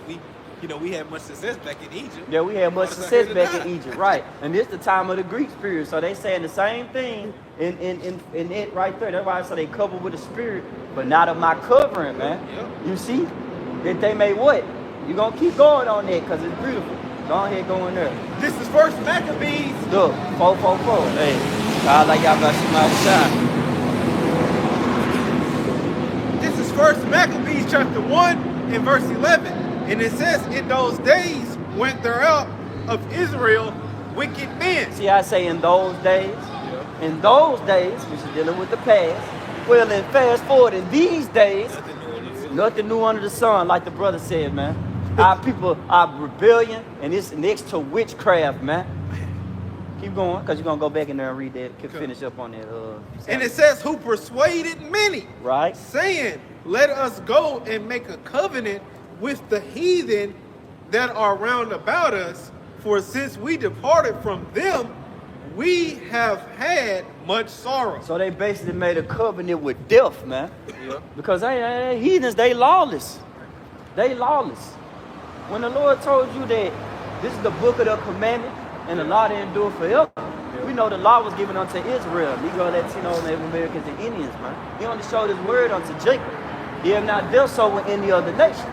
we had much success back in Egypt. Yeah, we had much success back in Egypt, right? And this the time of the Greek spirit, so they saying the same thing in it right there. That's why I say they covered with the Spirit, but not of my covering, man. Yep. You see that they may what? You gonna keep going on that because it's beautiful. Go ahead, go in there. This is First Maccabees. Look, 444. Hey, I like y'all about to see my shot. This is First Maccabees chapter 1 and verse 11. And it says, in those days went there out of Israel wicked men. See, I say in those days. Yeah. In those days, which is dealing with the past. Well, then fast forward in these days, nothing new under the sun, like the brother said, man. Our people are rebellion, and it's next to witchcraft, man. Keep going, because you're going to go back in there and read that, finish up on that. And it says, who persuaded many, Right? saying, let us go and make a covenant with the heathen that are round about us. For since we departed from them, we have had much sorrow. So they basically made a covenant with death, man. Yeah. Because heathens, they lawless. They lawless. When the Lord told you that this is the book of the commandment and the law to endure forever, we know the law was given unto Israel, Negro, Latino, Native Americans, and Indians, man. He only showed his word unto Jacob. He have not dealt so with any other nation.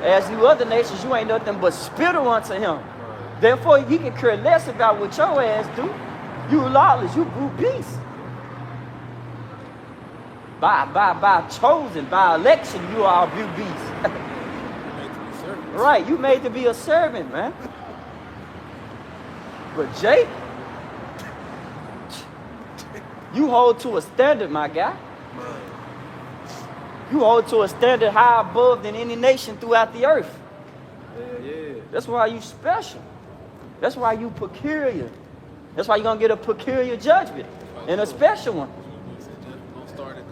As you other nations, you ain't nothing but spittle unto him. Therefore, he can care less about what your ass do. You lawless, you brute beast. By chosen, by election, you are a brute beast. Right, you made to be a servant, man. But Jake, you hold to a standard, my guy. You hold to a standard high above than any nation throughout the earth. Yeah. That's why you special. That's why you peculiar. That's why you're going to get a peculiar judgment and a special one.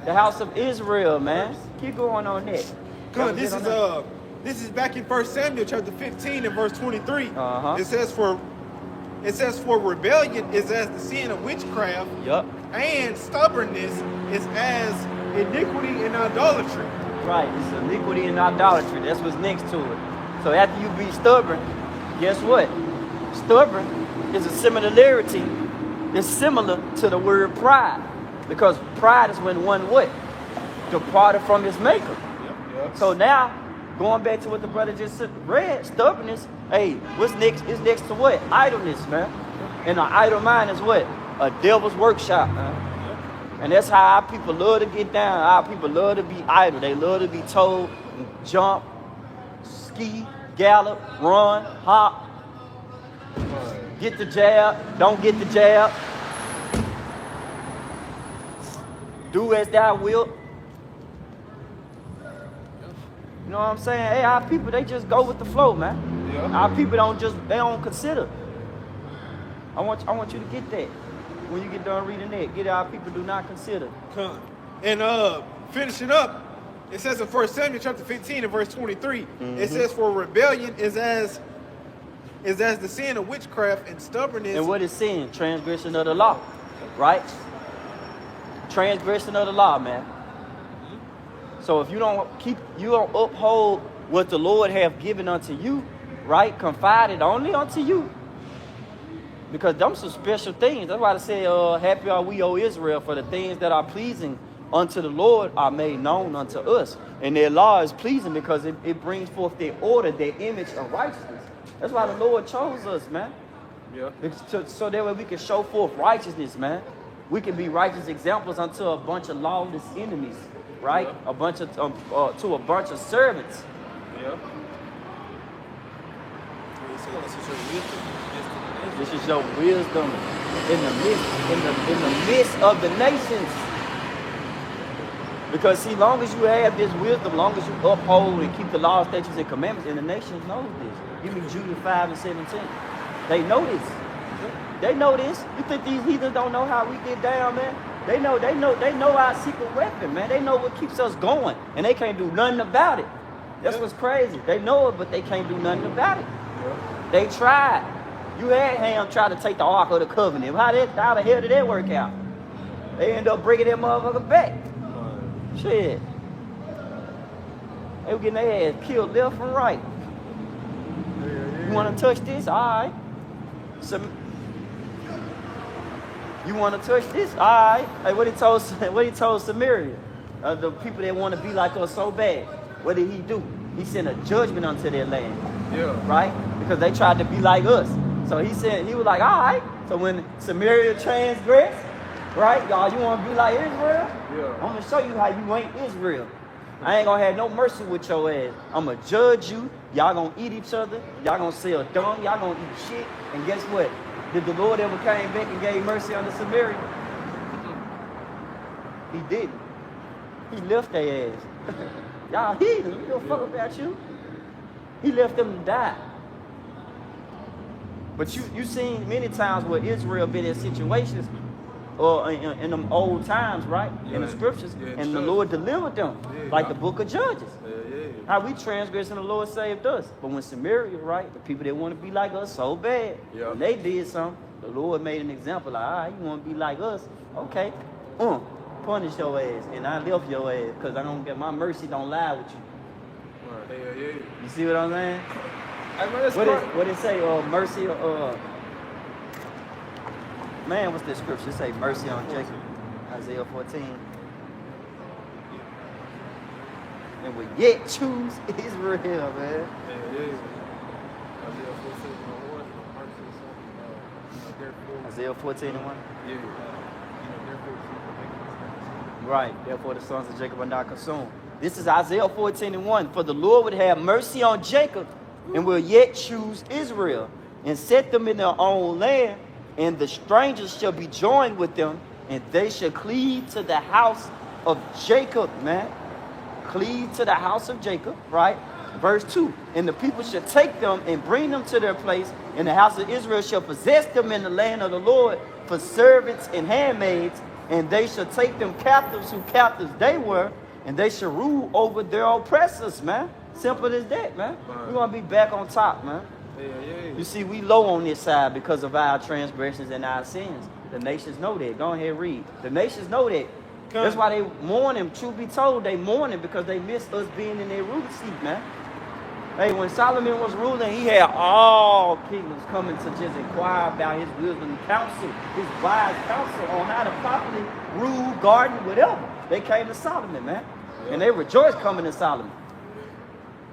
The house of Israel, man. Keep going on that. Good. This is back in 1 Samuel chapter 15 and verse 23. Uh-huh. It says for rebellion is as the sin of witchcraft, Yup. and stubbornness is as iniquity and idolatry. Right. It's iniquity and idolatry. That's what's next to it. So after you be stubborn, guess what? Stubborn is a similarity. It's similar to the word pride. Because pride is when one what? Departed from his maker. Yep. So now, going back to what the brother just read, stubbornness, hey, what's next? Is next to what? Idleness, man. And an idle mind is what? A devil's workshop, man. And that's how our people love to get down. Our people love to be idle. They love to be told, jump, ski, gallop, run, hop, get the jab, don't get the jab. Do as thou wilt. You know what I'm saying? Hey, our people, they just go with the flow, man. Yeah. Our people they don't consider. I want you to get that. When you get done reading that, get our people do not consider. Come. And finishing up, it says in 1 Samuel chapter 15 and verse 23, it says, for rebellion is as the sin of witchcraft and stubbornness. And what is sin? Transgression of the law, right? Transgression of the law, man. So if you don't uphold what the Lord have given unto you, right? Confided only unto you. Because them some special things. That's why I say, happy are we, O Israel, for the things that are pleasing unto the Lord are made known unto us. And their law is pleasing because it brings forth their order, their image of righteousness. That's why the Lord chose us, man. Yeah. So that way we can show forth righteousness, man. We can be righteous examples unto a bunch of lawless enemies, right? Yeah. To a bunch of servants. Yeah. This is your wisdom in the midst of the nations. Because see, long as you have this wisdom, long as you uphold and keep the laws, statutes, and commandments, and the nations know this. Give me Jude 5 and 17. They know this. They know this. You think these heathens don't know how we get down, man? They know our secret weapon, man. They know what keeps us going, and they can't do nothing about it. That's what's crazy. They know it, but they can't do nothing about it. They tried. You had Ham try to take the Ark of the Covenant. How the hell did that work out? They end up bringing that motherfucker back. Shit. They were getting their ass killed left and right. You want to touch this? All right. You want to touch this? All right. Hey, what he told Samaria? The people that want to be like us so bad. What did he do? He sent a judgment unto their land. Yeah. Right? Because they tried to be like us. So he was like, all right. So when Samaria transgressed, right? Y'all, you want to be like Israel? Yeah. I'm going to show you how you ain't Israel. I ain't going to have no mercy with your ass. I'm going to judge you. Y'all going to eat each other. Y'all going to sell dung. Y'all going to eat shit. And guess what? Did the Lord ever came back and gave mercy unto Samaria? He didn't. He left their ass. Y'all heathens. We don't fuck about you. He left them to die. But you seen many times where Israel been in situations or in them old times, right? Yeah. In the scriptures. Yeah, and the Lord delivered them. Yeah. Like the book of Judges. Yeah. How we transgressed and the Lord saved us. But when Samaria, right, the people that want to be like us so bad, Yeah. when they did something, the Lord made an example. Like, all right, you want to be like us? Okay. Punish your ass. And I left your ass because I don't get my mercy don't lie with you. Yeah. You see what I'm saying? Hey, man, that's What it say? Mercy. Man, what's the scripture? It say mercy on Jacob. Isaiah 14. And we yet choose Israel, man. Isaiah 14 and 1. Yeah. Right. Therefore the sons of Jacob are not consumed. This is Isaiah 14 and 1. For the Lord would have mercy on Jacob and will yet choose Israel and set them in their own land, and the strangers shall be joined with them, and they shall cleave to the house of Jacob, man. Cleave to the house of Jacob, right? Verse 2. And the people shall take them and bring them to their place, and the house of Israel shall possess them in the land of the Lord for servants and handmaids, and they shall take them captives who captives they were, and they shall rule over their oppressors, man. Simple as that, man. We're going to be back on top, man. Yeah. You see, we low on this side because of our transgressions and our sins. The nations know that. Go ahead and read. The nations know that. That's why they mourning. Truth be told, they mourning because they miss us being in their root seat, man. Hey, when Solomon was ruling, he had all kingdoms coming to just inquire about his wisdom and counsel, his wise counsel on how to properly rule, garden, whatever. They came to Solomon, man. And they rejoiced coming to Solomon.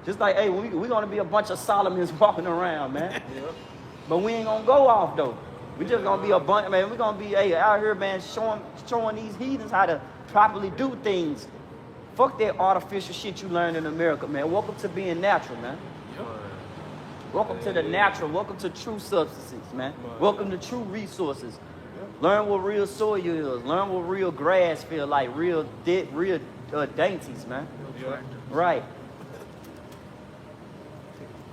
Just like, hey, we're going to be a bunch of Solomons walking around, man. But we ain't going to go off, though. We just going to be a bunch, man. We're going to be out here, man, showing these heathens how to properly do things. Fuck that artificial shit you learned in America, man. Welcome to being natural, man. Welcome to the natural. Welcome to true substances, man. Welcome to true resources. Learn what real soil is. Learn what real grass feel like. Real dainties, man. Right.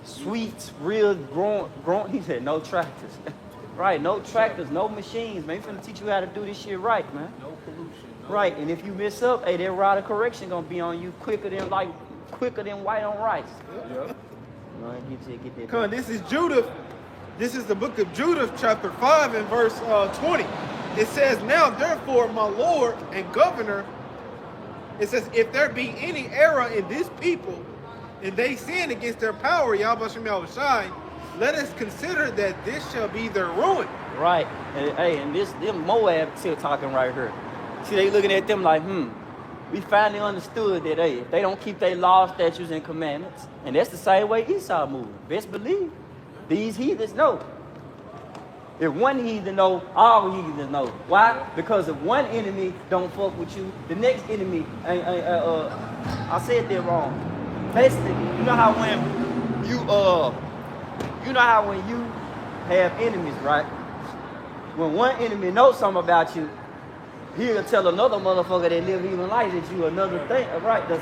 sweet, real grown. He said no tractors. Right, no tractors, no machines, man. We finna teach you how to do this shit right, man. No pollution. No. Right, and if you mess up, hey, that rod of correction gonna be on you quicker than white on rice. Yeah. Get that. Come on, this is Judah. This is the book of Judah, chapter 5 and verse 20. It says, now therefore, my Lord and governor, it says, if there be any error in this people, and they sin against their power, Yahweh Shem Yahushai, let us consider that this shall be their ruin. Right, and hey, and them Moab still talking right here. See, they looking at them like, we finally understood that, hey, if they don't keep their laws, statutes, and commandments, and that's the same way Esau moving. Best believe. These heathens know. If one heathen know, all heathens know. Why? Because if one enemy don't fuck with you, the next enemy, I said that wrong. Basically, you know how when you have enemies, right? When one enemy knows something about you, he'll tell another motherfucker that live even like that you another thing, right? A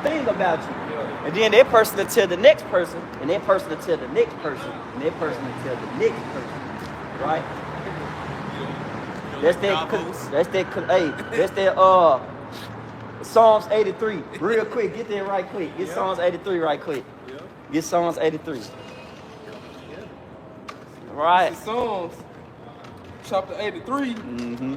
thing about you. Yeah. And then that person will tell the next person, and that person will tell the next person, and that person will tell the next person, right? That's that Psalms 83. Real quick, get that right quick. Get Psalms 83 right quick. Yeah. Get Psalms 83. Right. This is Psalms chapter 83. Mm-hmm.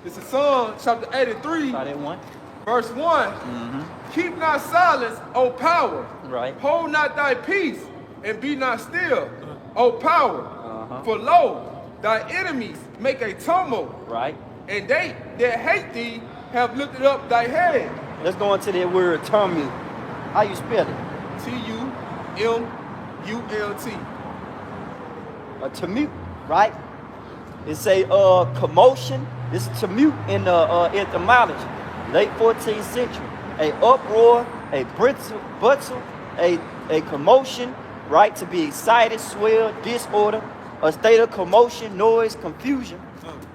This is Psalms chapter 83. Saw that one? Verse 1. Mm-hmm. Keep not silence, O power. Right. Hold not thy peace, and be not still, O power. Uh-huh. For lo, thy enemies make a tumult, Right. and they that hate thee have lifted up thy head. Let's go into that word tumult. How you spell it? Tumult. A tumult, right? It's a commotion. This is tumult in the etymology. Late 14th century. A uproar, a bustle, a commotion, right? To be excited, swell, disorder, a state of commotion, noise, confusion.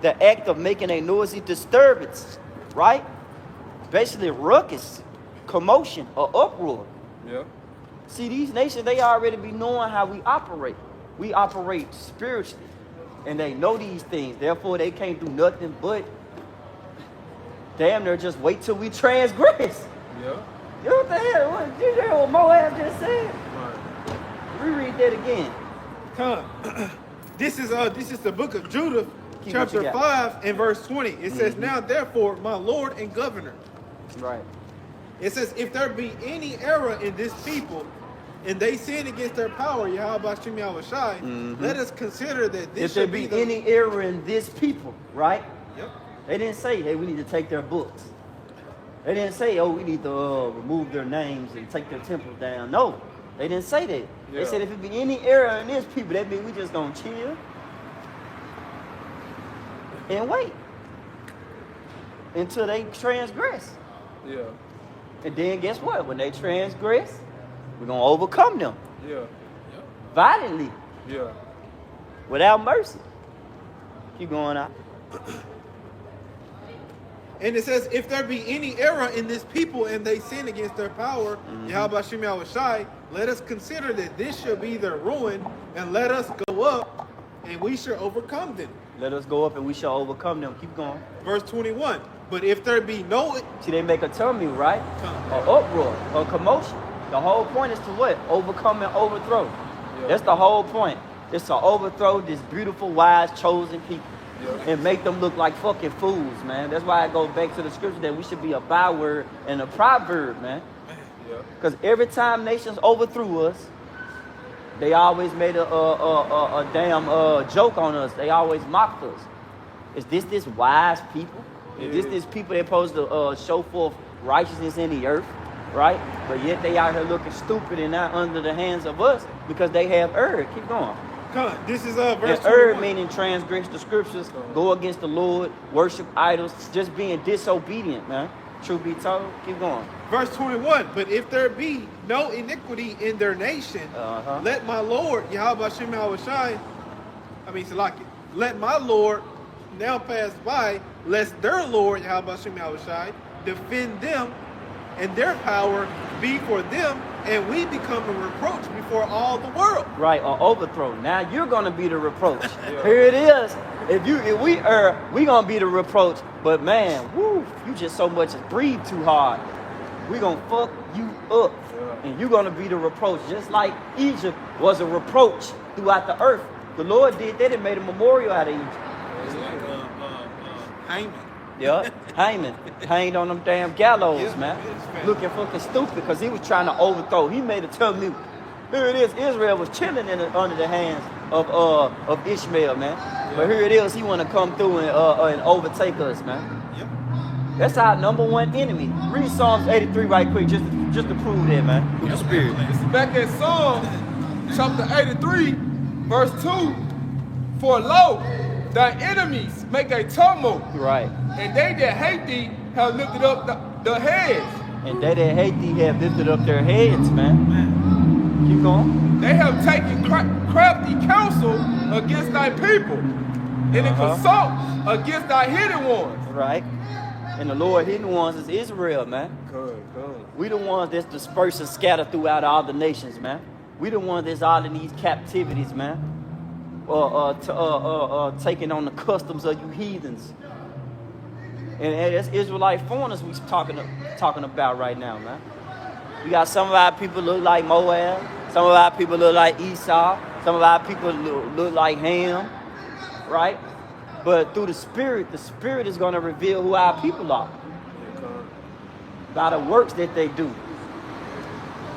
The act of making a noisy disturbance, right? Basically ruckus, commotion, or uproar. Yeah. See, these nations, they already be knowing how we operate. We operate spiritually. And they know these things. Therefore, they can't do nothing but damn near just wait till we transgress. Yeah. You know what the hell? What, did you hear what Moab just said? Right. Reread that again. Come. This is the book of Judah, Keep what you chapter got. 5 and verse 20. It says, now therefore, my Lord and governor. Right. It says, if there be any error in this people, and they sin against their power, Yahweh Shem Yahushai, let us consider that this If there should be the... any error in this people, right? Yep. They didn't say, hey, we need to take their books. They didn't say, oh, we need to remove their names and take their temples down. No, they didn't say that. Yeah. They said if it be any error in this people, that means we just gonna chill and wait until they transgress. Yeah. And then guess what? When they transgress, we're gonna overcome them Yeah. violently, Yeah. without mercy. Keep going out. And it says, if there be any error in this people and they sin against their power, Yahweh Shem Yahushai, let us consider that this shall be their ruin, and let us go up, and we shall overcome them. Let us go up and we shall overcome them. Keep going. Verse 21. But if there be no... See, they make a tumult, right? An uproar, a commotion. The whole point is to what? Overcome and overthrow. Yeah. That's the whole point. It's to overthrow this beautiful, wise, chosen people. Yeah. And make them look like fucking fools, man. That's why I go back to the scripture that we should be a byword and a proverb, man. Yeah. Because every time nations overthrew us, they always made a damn joke on us. They always mocked us. Is this wise people? Is this people that supposed to show forth righteousness in the earth, right? But yet they out here looking stupid and not under the hands of us because they have erred. Keep going. Come, this is verse And err 21. meaning transgress the scriptures, go against the Lord, worship idols, just being disobedient, man. Truth be told, keep going. Verse 21. But if there be no iniquity in their nation, let my Lord, Yahweh Shem Yahushai, Salaki, let my Lord now pass by, lest their Lord, Yahweh Shem Yahushai, defend them and their power be for them, and we become a reproach before all the world. Right, or overthrow. Now you're gonna be the reproach. Here it is. If we err, we gonna be the reproach. But man, woo, you just so much breathe too hard. We gonna fuck you up, and you gonna be the reproach, just like Egypt was a reproach throughout the earth. The Lord did that and made a memorial out of Egypt. It's like Haman. Yeah, Haman hanged on them damn gallows, Yeah, man. it's bad. Looking fucking stupid because he was trying to overthrow. He made a tumult. Here it is. Israel was chilling under the hands of Ishmael, man. But here it is. He want to come through and overtake us, man. Yep. That's our number one enemy. Read Psalms 83 right quick, just to prove that, man. Through the Spirit. It's back in Psalms chapter 83, verse 2. For lo, thy enemies make a tumult, Right. and they that hate thee have lifted up the heads. And they that hate thee have lifted up their heads, man. Keep going. They have taken crafty counsel against thy people, and they consult against thy hidden ones. Right. And the Lord hidden ones is Israel, man. Good. We the ones that's dispersed and scattered throughout all the nations, man. We the ones that's all in these captivities, man. Taking on the customs of you heathens. And that's Israelite foreigners we talking about right now, man. We got some of our people look like Moab. Some of our people look like Esau. Some of our people look like Ham, right? But through the Spirit is going to reveal who our people are. By the works that they do.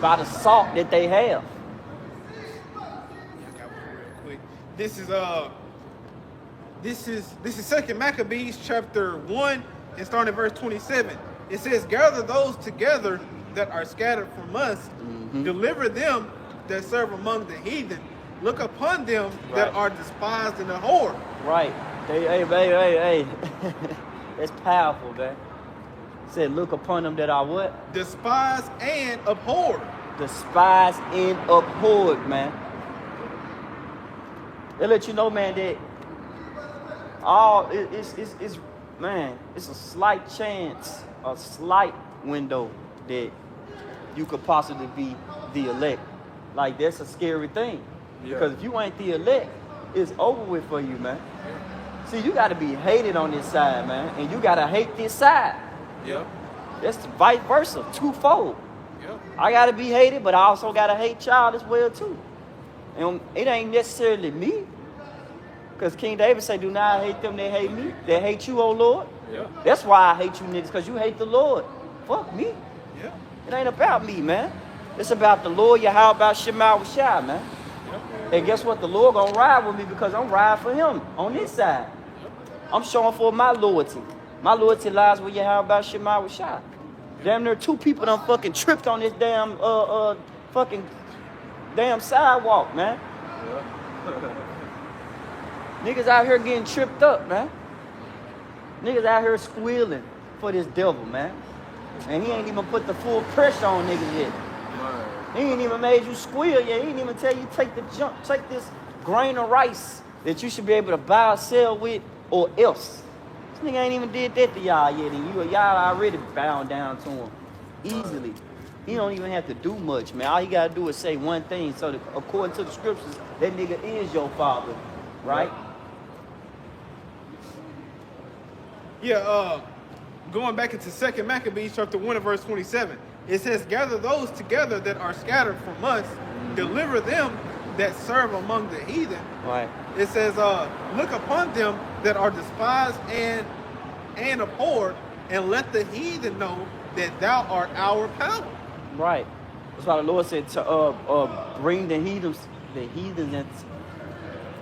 By the salt that they have. This is 2 Maccabees chapter 1 and starting at verse 27. It says, gather those together that are scattered from us, deliver them that serve among the heathen, look upon them that are despised and abhorred. Right. Hey. That's powerful, man. It said, look upon them that are what? Despised and abhorred. Despised and abhorred, man. They let you know, man, that it's a slight chance, a slight window that you could possibly be the elect. Like, that's a scary thing. Because if you ain't the elect, it's over with for you, man. See, you got to be hated on this side, man, and you got to hate this side. Yeah. That's vice versa, twofold. Yeah. I got to be hated, but I also got to hate y'all as well, too. And it ain't necessarily me. Because King David said, do not hate them that hate me. That hate you, O Lord. Yeah. That's why I hate you niggas, because you hate the Lord. Fuck me. Yeah. It ain't about me, man. It's about the Lord. How about Shema Shai, man? And guess what? The Lord gonna ride with me because I'm riding for him on this side. I'm showing for my loyalty. My loyalty lies with how about Shema Shai. Damn near 2 people done fucking tripped on this damn sidewalk, man. Niggas out here getting tripped up, man. Niggas out here squealing for this devil, man. And he ain't even put the full pressure on niggas yet. He ain't even made you squeal yet. He ain't even tell you take this grain of rice that you should be able to buy or sell with or else. This nigga ain't even did that to y'all yet, and y'all already bound down to him easily. He don't even have to do much, man. All he gotta do is say one thing. So that, according to the scriptures, that nigga is your father, right? Yeah, going back into 2 Maccabees chapter 1 and verse 27, it says, gather those together that are scattered from us, deliver them that serve among the heathen. Right. It says, look upon them that are despised and abhorred, and let the heathen know that thou art our power. Right. That's why the Lord said to bring the heathens in.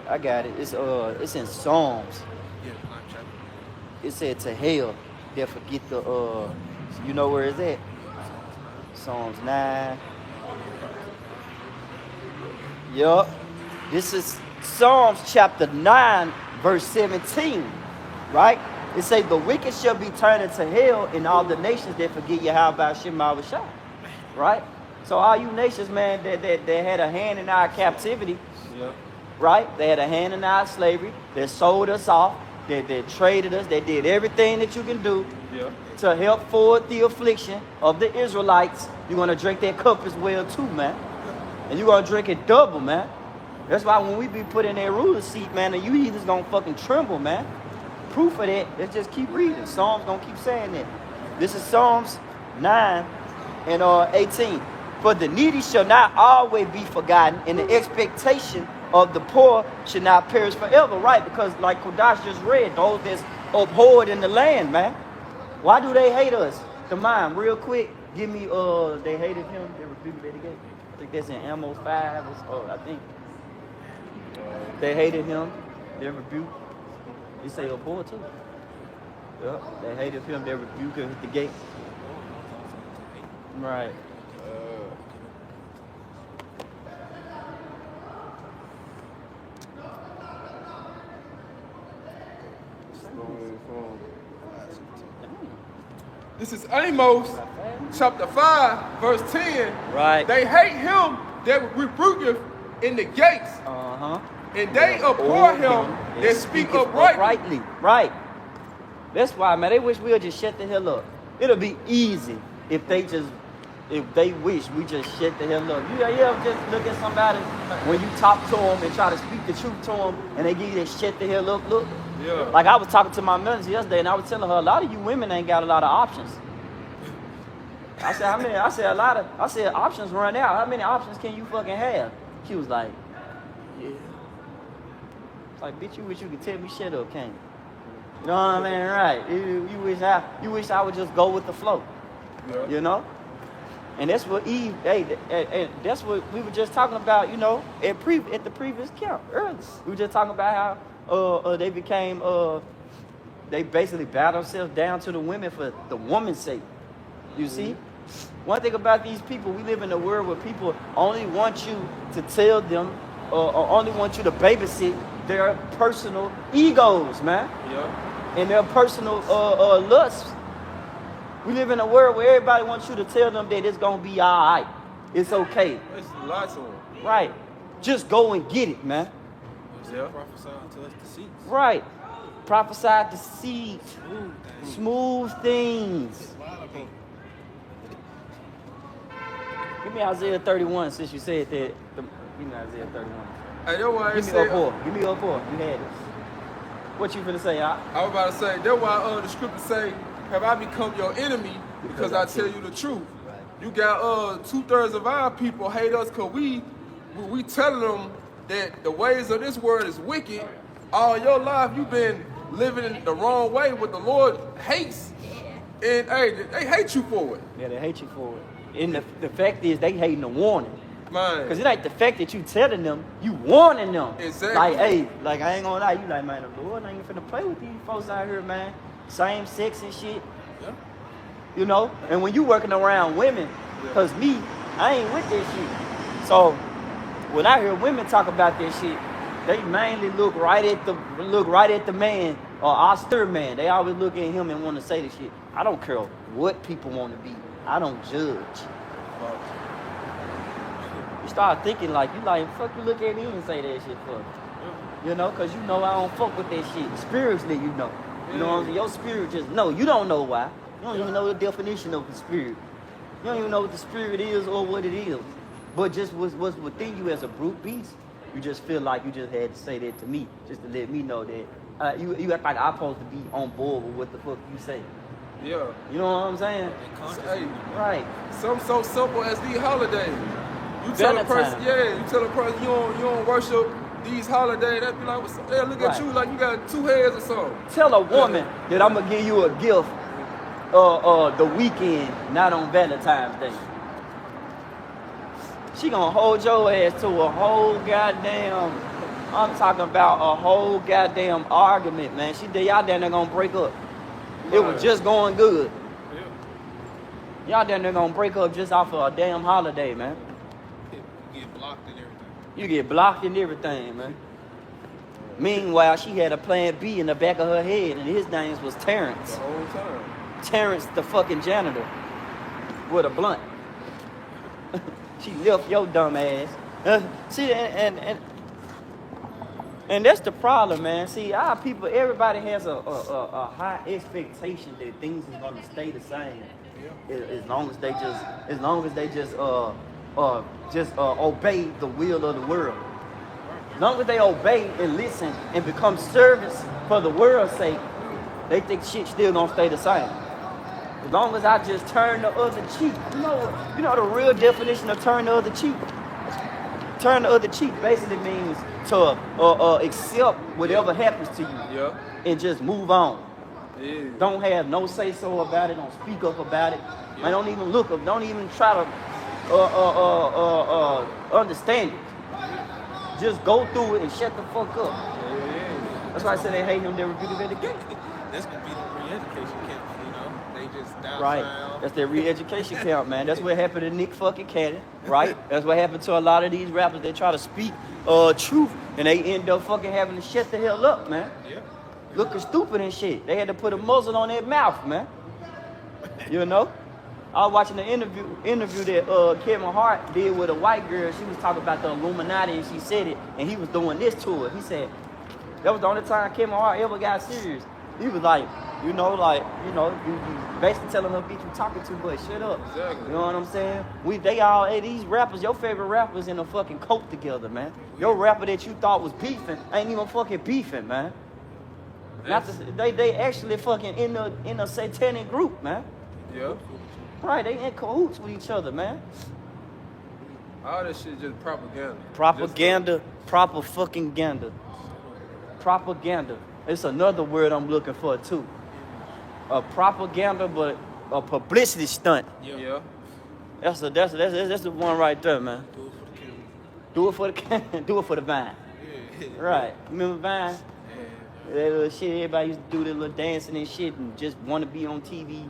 I got it. It's in Psalms. It said to hell, they'll forget you know where it's at? Psalms 9. Yup. This is Psalms chapter 9, verse 17. Right? It say the wicked shall be turned into hell, and all the nations that forget Yahweh Shema Shai. Right? So all you nations, man, that had a hand in our captivity, right? They had a hand in our slavery. They sold us off. They traded us. They did everything that you can do. Yeah. To help forward the affliction of the Israelites. You're going to drink that cup as well too, man. And you're going to drink it double, man. That's why when we be put in that ruler seat, man, the heathens going to fucking tremble, man. Proof of that, let's just keep reading. Psalms going to keep saying that. This is Psalms 9 and 18. For the needy shall not always be forgotten, and the expectation of the poor should not perish forever, right? Because like Kodash just read, those that's abhorred in the land, man. Why do they hate us? The mind, real quick, give me, they hated him, they rebuked it again. I think that's in Amos 5, I think. They hated him, they rebuked. You say abhorred too. Yeah, they hated him, they rebuked him at the gate. Right. This is Amos chapter 5, verse 10. Right. They hate him that rebuketh in the gates. Uh-huh. And they abhor him that speak uprightly. Right. That's why, man, they wish we would just shut the hell up. It'll be easy if they wish we just shut the hell up. You ever just look at somebody when you talk to them and try to speak the truth to them and they give you that shut the hell up look? Yeah. Like I was talking to my manager yesterday and I was telling her a lot of you women ain't got a lot of options. I said, how many? I said options run out. How many options can you fucking have? She was like, yeah. It's like, bitch, you wish you could tell me shut up, can't you? You know what I mean? Right. You wish I would just go with the flow. Yeah. You know? And that's what Eve, and that's what we were just talking about, you know, at the previous count earlier. We were just talking about how they became, they basically bowed themselves down to the women for the woman's sake. You see? One thing about these people, we live in a world where people only want you to tell them or only want you to babysit their personal egos, man. Yeah. And their personal lusts. We live in a world where everybody wants you to tell them that it's going to be all right. It's okay. It's lots of them. Right. Just go and get it, man. Yeah. Prophesying to us deceits. Right. Prophesy deceit. Smooth things. Give me Isaiah 31 since you said that. Give me Isaiah 31. Hey, that's why I Give me said. up four. Give me up four. You had it. What you finna say, y'all? I was about to say, that's why the scripture say, have I become your enemy because I tell you the truth. Right. You got 2/3 of our people hate us because we telling them that the ways of this world is wicked. All your life you've been living in the wrong way, what the Lord hates. And hey, they hate you for it. Yeah, they hate you for it. And the fact is, they hating the warning. Man. Because it ain't the fact that you telling them, you warning them. Exactly. Like, hey, like I ain't gonna lie, you like, man, the Lord ain't finna play with these folks out here, man. Same sex and shit. Yeah. You know? And when you working around women, because me, I ain't with this shit. So when I hear women talk about this shit, they mainly look right at the man or austere man. They always look at him and want to say this shit. I don't care what people want to be. I don't judge. You start thinking like, you like, fuck you look at me and say that shit for. You know, because you know I don't fuck with that shit. Spiritually, you know. You know what I'm saying? Your spirit just know. You don't know why. You don't even know the definition of the spirit. You don't even know what the spirit is or what it is. But just what's within you as a brute beast, you just feel like you just had to say that to me, just to let me know that you act like I'm supposed to be on board with what the fuck you say. Yeah. You know what I'm saying? Hey, Right. something so simple as these holidays. You tell a person, you tell a person you don't worship these holidays, they be like, what's up? They look at you like you got 2 heads or something. Tell a woman that I'm gonna give you a gift the weekend, not on Valentine's Day. She gonna hold your ass to a whole goddamn, I'm talking about a whole goddamn argument, man. Y'all down there gonna break up. It was just going good. Y'all down there gonna break up just off of a damn holiday, man. You get blocked and everything. You get blocked and everything, man. Meanwhile, she had a plan B in the back of her head, and his name was Terrence. The whole time. Terrence, the fucking janitor, with a blunt. She left your dumb ass. See, and And that's the problem, man. See, our people, everybody has a high expectation that things is gonna stay the same, as long as they just obey the will of the world. As long as they obey and listen and become servants for the world's sake, they think shit still gonna stay the same. As long as I just turn the other cheek, you know the real definition of turn the other cheek. Turn the other cheek basically means to accept whatever happens to you and just move on. Yeah. Don't have no say so about it. Don't speak up about it. Man, don't even look up. Don't even try to understand it. Just go through it and shut the fuck up. That's why I said they hate him. They rebuke him at the gate. That's gonna be the re-education camp, you know. They just down Right. That's their re-education camp, man. That's what happened to Nick fucking Cannon, right? That's what happened to a lot of these rappers. They try to speak truth, and they end up fucking having to shut the hell up, man. Yeah. Looking stupid and shit. They had to put a muzzle on their mouth, man. You know? I was watching the interview that Kevin Hart did with a white girl. She was talking about the Illuminati, and she said it, and he was doing this to her. He said, that was the only time Kevin Hart ever got serious. He was like, you basically telling her, bitch, you talking too much, shut up. Exactly. You know what I'm saying? These rappers, your favorite rappers in a fucking coat together, man. Your rapper that you thought was beefing ain't even fucking beefing, man. They actually fucking in a satanic group, man. Yeah. Right, they in cahoots with each other, man. All that shit just propaganda. Propaganda, proper fucking gander. Propaganda. It's another word I'm looking for too. A propaganda, but a publicity stunt. Yeah. That's the one right there, man. Do it for the camera. Do it for the Vine. Right. Remember Vine? That little shit, everybody used to do that little dancing and shit and just want to be on TV.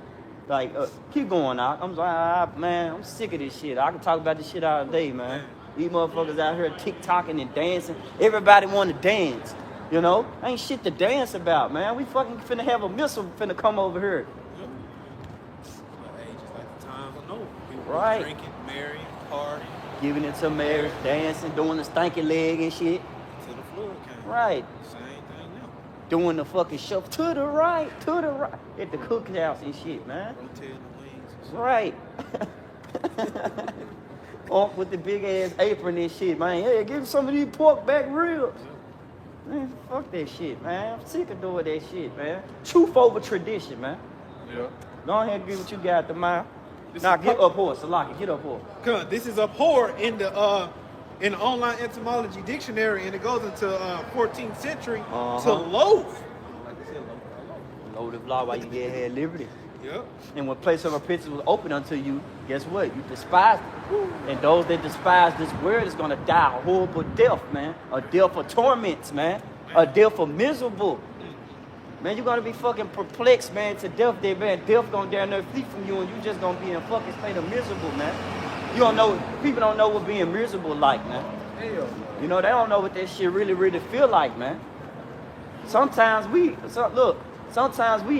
Like, keep going out. I'm like, man, I'm sick of this shit. I can talk about this shit all day, man. These motherfuckers out here TikToking and dancing. Everybody want to dance, you know? Ain't shit to dance about, man. We fucking finna have a missile finna come over here. But hey, just like the times I know. People Right. drinking, marrying, partying, Giving it to marriage, dancing, doing the stanky leg and shit. till the flood came. Right. Same thing now. Doing the fucking shuffle to the right. At the cookhouse and shit, man. Rotating the wings and shit. Right. Off with the big ass apron and shit, man. Hey, give me some of these pork back ribs. Man, fuck that shit, man. I'm sick of doing that shit, man. Truth over tradition, man. Yeah. Go ahead and give what you got the mile. This Now is get up here, Salaki, get up here. Come, this is abhor in the online etymology dictionary, and it goes into 14th century to loathe. Loaded law while you get had liberty. Yep. And when place of a picture was open unto you, guess what? You despised it. And those that despise this word is gonna die a horrible death, man. A death of torments, man. A death of miserable. Man, you're gonna be fucking perplexed, man, to death there, man. Death gonna down there flee from you, and you just gonna be in a fucking state of miserable, man. You don't know, people don't know what being miserable like, man. Hell. You know, they don't know what that shit really feel like, man. Sometimes we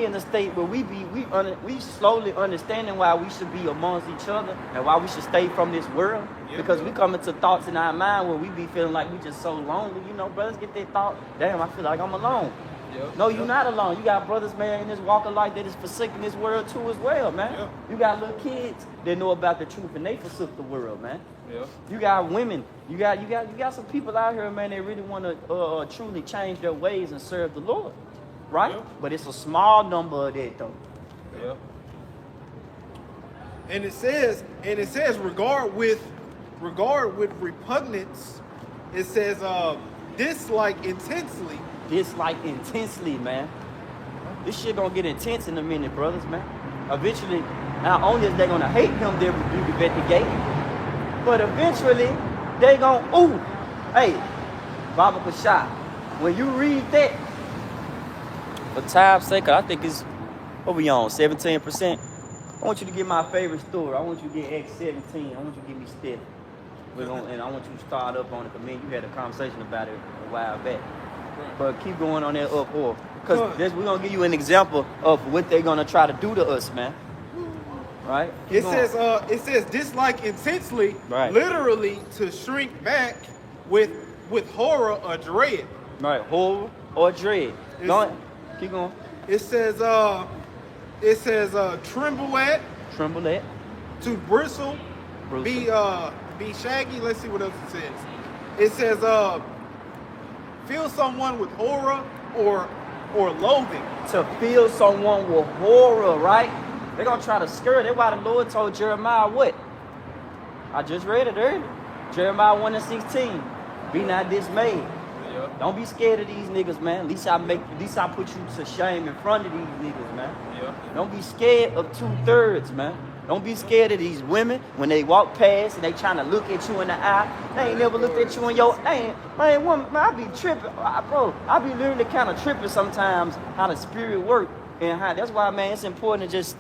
in a state where we slowly understanding why we should be amongst each other and why we should stay from this world. Because we come into thoughts in our mind where we be feeling like we just so lonely. You know, brothers get that thought, damn, I feel like I'm alone. Yep. No, you're not alone. You got brothers, man, in this walk of life that is forsaking this world too as well, man. Yep. You got little kids that know about the truth and they forsook the world, man. Yeah. You got women. You got some people out here, man, that really want to truly change their ways and serve the Lord, right? Yep. But it's a small number of that, though. Yeah. And it says regard with repugnance. It says dislike intensely. Dislike intensely, man. This shit gonna get intense in a minute, brothers, man. Eventually, not only is they gonna hate him, they'll rebuke him at the gate, but eventually they gonna, ooh, hey, Baba Kashah, when you read that, for time's sake, I think it's, what we on, 17%? I want you to get my favorite story. I want you to get X17. I want you to give me Steph. And I want you to start up on it, because me and you had a conversation about it a while back. But keep going on that up or because we're gonna give you an example of what they're gonna try to do to us, man. Right? Keep going. It says dislike intensely, Right. literally to shrink back with horror or dread. Right, horror or dread. Go ahead. Keep going. It says tremble at, Tremble at. to bristle, be shaggy. Let's see what else it says. It says fill someone with horror or loathing. To fill someone with horror, right? They're gonna try to skirt. That's why the Lord told Jeremiah what? I just read it earlier. Jeremiah 1:16. Be not dismayed. Yep. Don't be scared of these niggas, man. At least I put you to shame in front of these niggas, man. Yep. Don't be scared of 2/3, man. Don't be scared of these women when they walk past and they trying to look at you in the eye. They ain't never looked at you in your man, woman, man, I be tripping, bro. I be literally kind of tripping sometimes how the spirit work and how. That's why, man, it's important to just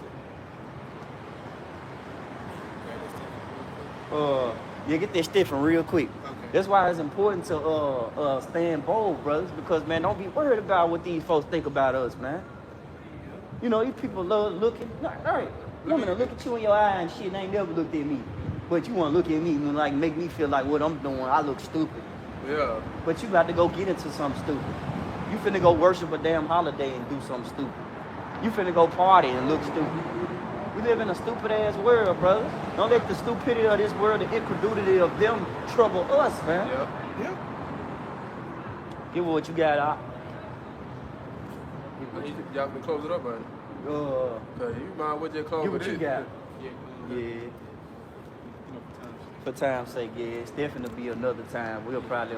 get that stiffing real quick. Okay. That's why it's important to stand bold, brothers, because man, don't be worried about what these folks think about us, man. You know, these people love looking. All right, woman will look at you in your eye and shit, and they ain't never looked at me. But you want to look at me and like make me feel like what I'm doing, I look stupid. Yeah. But you got to go get into something stupid. You finna go worship a damn holiday and do something stupid. You finna go party and look stupid. We live in a stupid ass world, brother. Don't let the stupidity of this world, the incredulity of them trouble us, man. Yep. Yep. Give what you got out. Y'all can close it up, man. Okay, you mind what you close Give with what you it? got. Yeah. Yeah. For time's sake, yeah, it's definitely be another time. We'll probably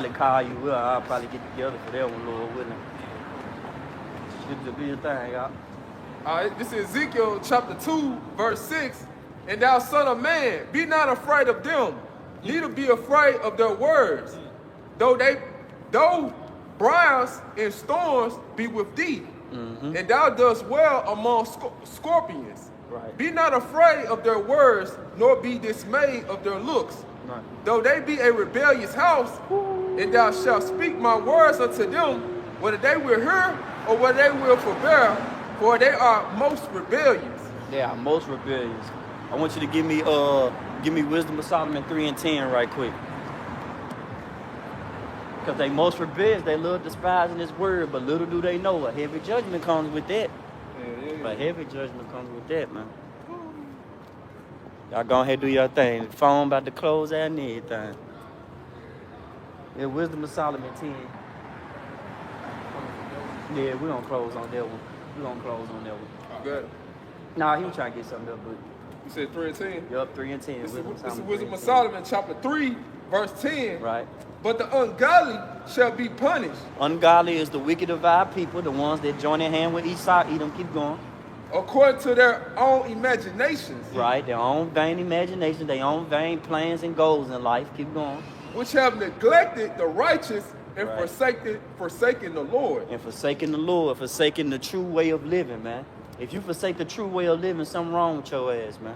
call you. I'll probably get together for that one, Lord willing. It'll be a thing, y'all. All right, this is Ezekiel chapter 2, verse 6. And thou son of man, be not afraid of them, neither be afraid of their words. Though briars and storms be with thee, and thou dost well among scorpions. Right. Be not afraid of their words, nor be dismayed of their looks. Right. Though they be a rebellious house, and thou shalt speak my words unto them, whether they will hear or whether they will forbear, for they are most rebellious. They are most rebellious. I want you to give me Wisdom of Solomon 3:10 right quick. Because they most rebellious, they love despising this word, but little do they know a heavy judgment comes with that. A heavy judgment comes with that, man. Y'all go ahead and do your thing. The phone about to close out and everything. Yeah, Wisdom of Solomon 10. Yeah, we don't close on that one. We don't close on that one. Good. Nah, he was trying to get something up, but You said 3 and 10? yup, 3 and 10. This is Solomon Wisdom of 3:10. Solomon, chapter 3, verse 10. Right. But the ungodly shall be punished Ungodly is the wicked of our people, the ones that join their hand with Esau, eat them, keep going. according to their own imaginations, Right, their own vain imagination, their own vain plans and goals in life, keep going. which have neglected the righteous and Right. forsaken the Lord. And forsaking the Lord, forsaking the true way of living, man. If you forsake the true way of living, something wrong with your ass, man.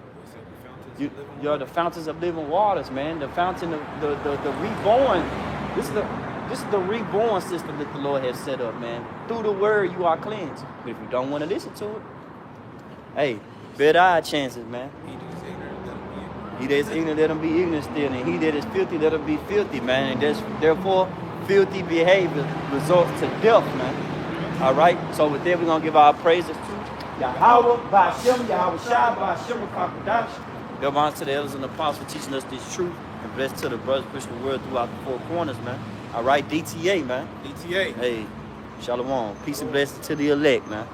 You're the fountains of living waters, man. The fountain of the reborn. This is the reborn system that the Lord has set up, man. Through the word, you are cleansed. But if you don't want to listen to it, hey, better our chances, man. He that is ignorant, let him be ignorant still. And he that is filthy, let him be filthy, man. And therefore, filthy behavior results to death, man. All right? So with that, we're going to give our praises to Yahweh, Ba'ashem, Yahweh Shai, Ba'ashem, Kakadash. Give honor to the elders and the apostles for teaching us this truth. And bless to the brothers pushing the word throughout the four corners, man. All right, DTA, man. DTA. Hey, Shalom. Peace and blessings to the elect, man.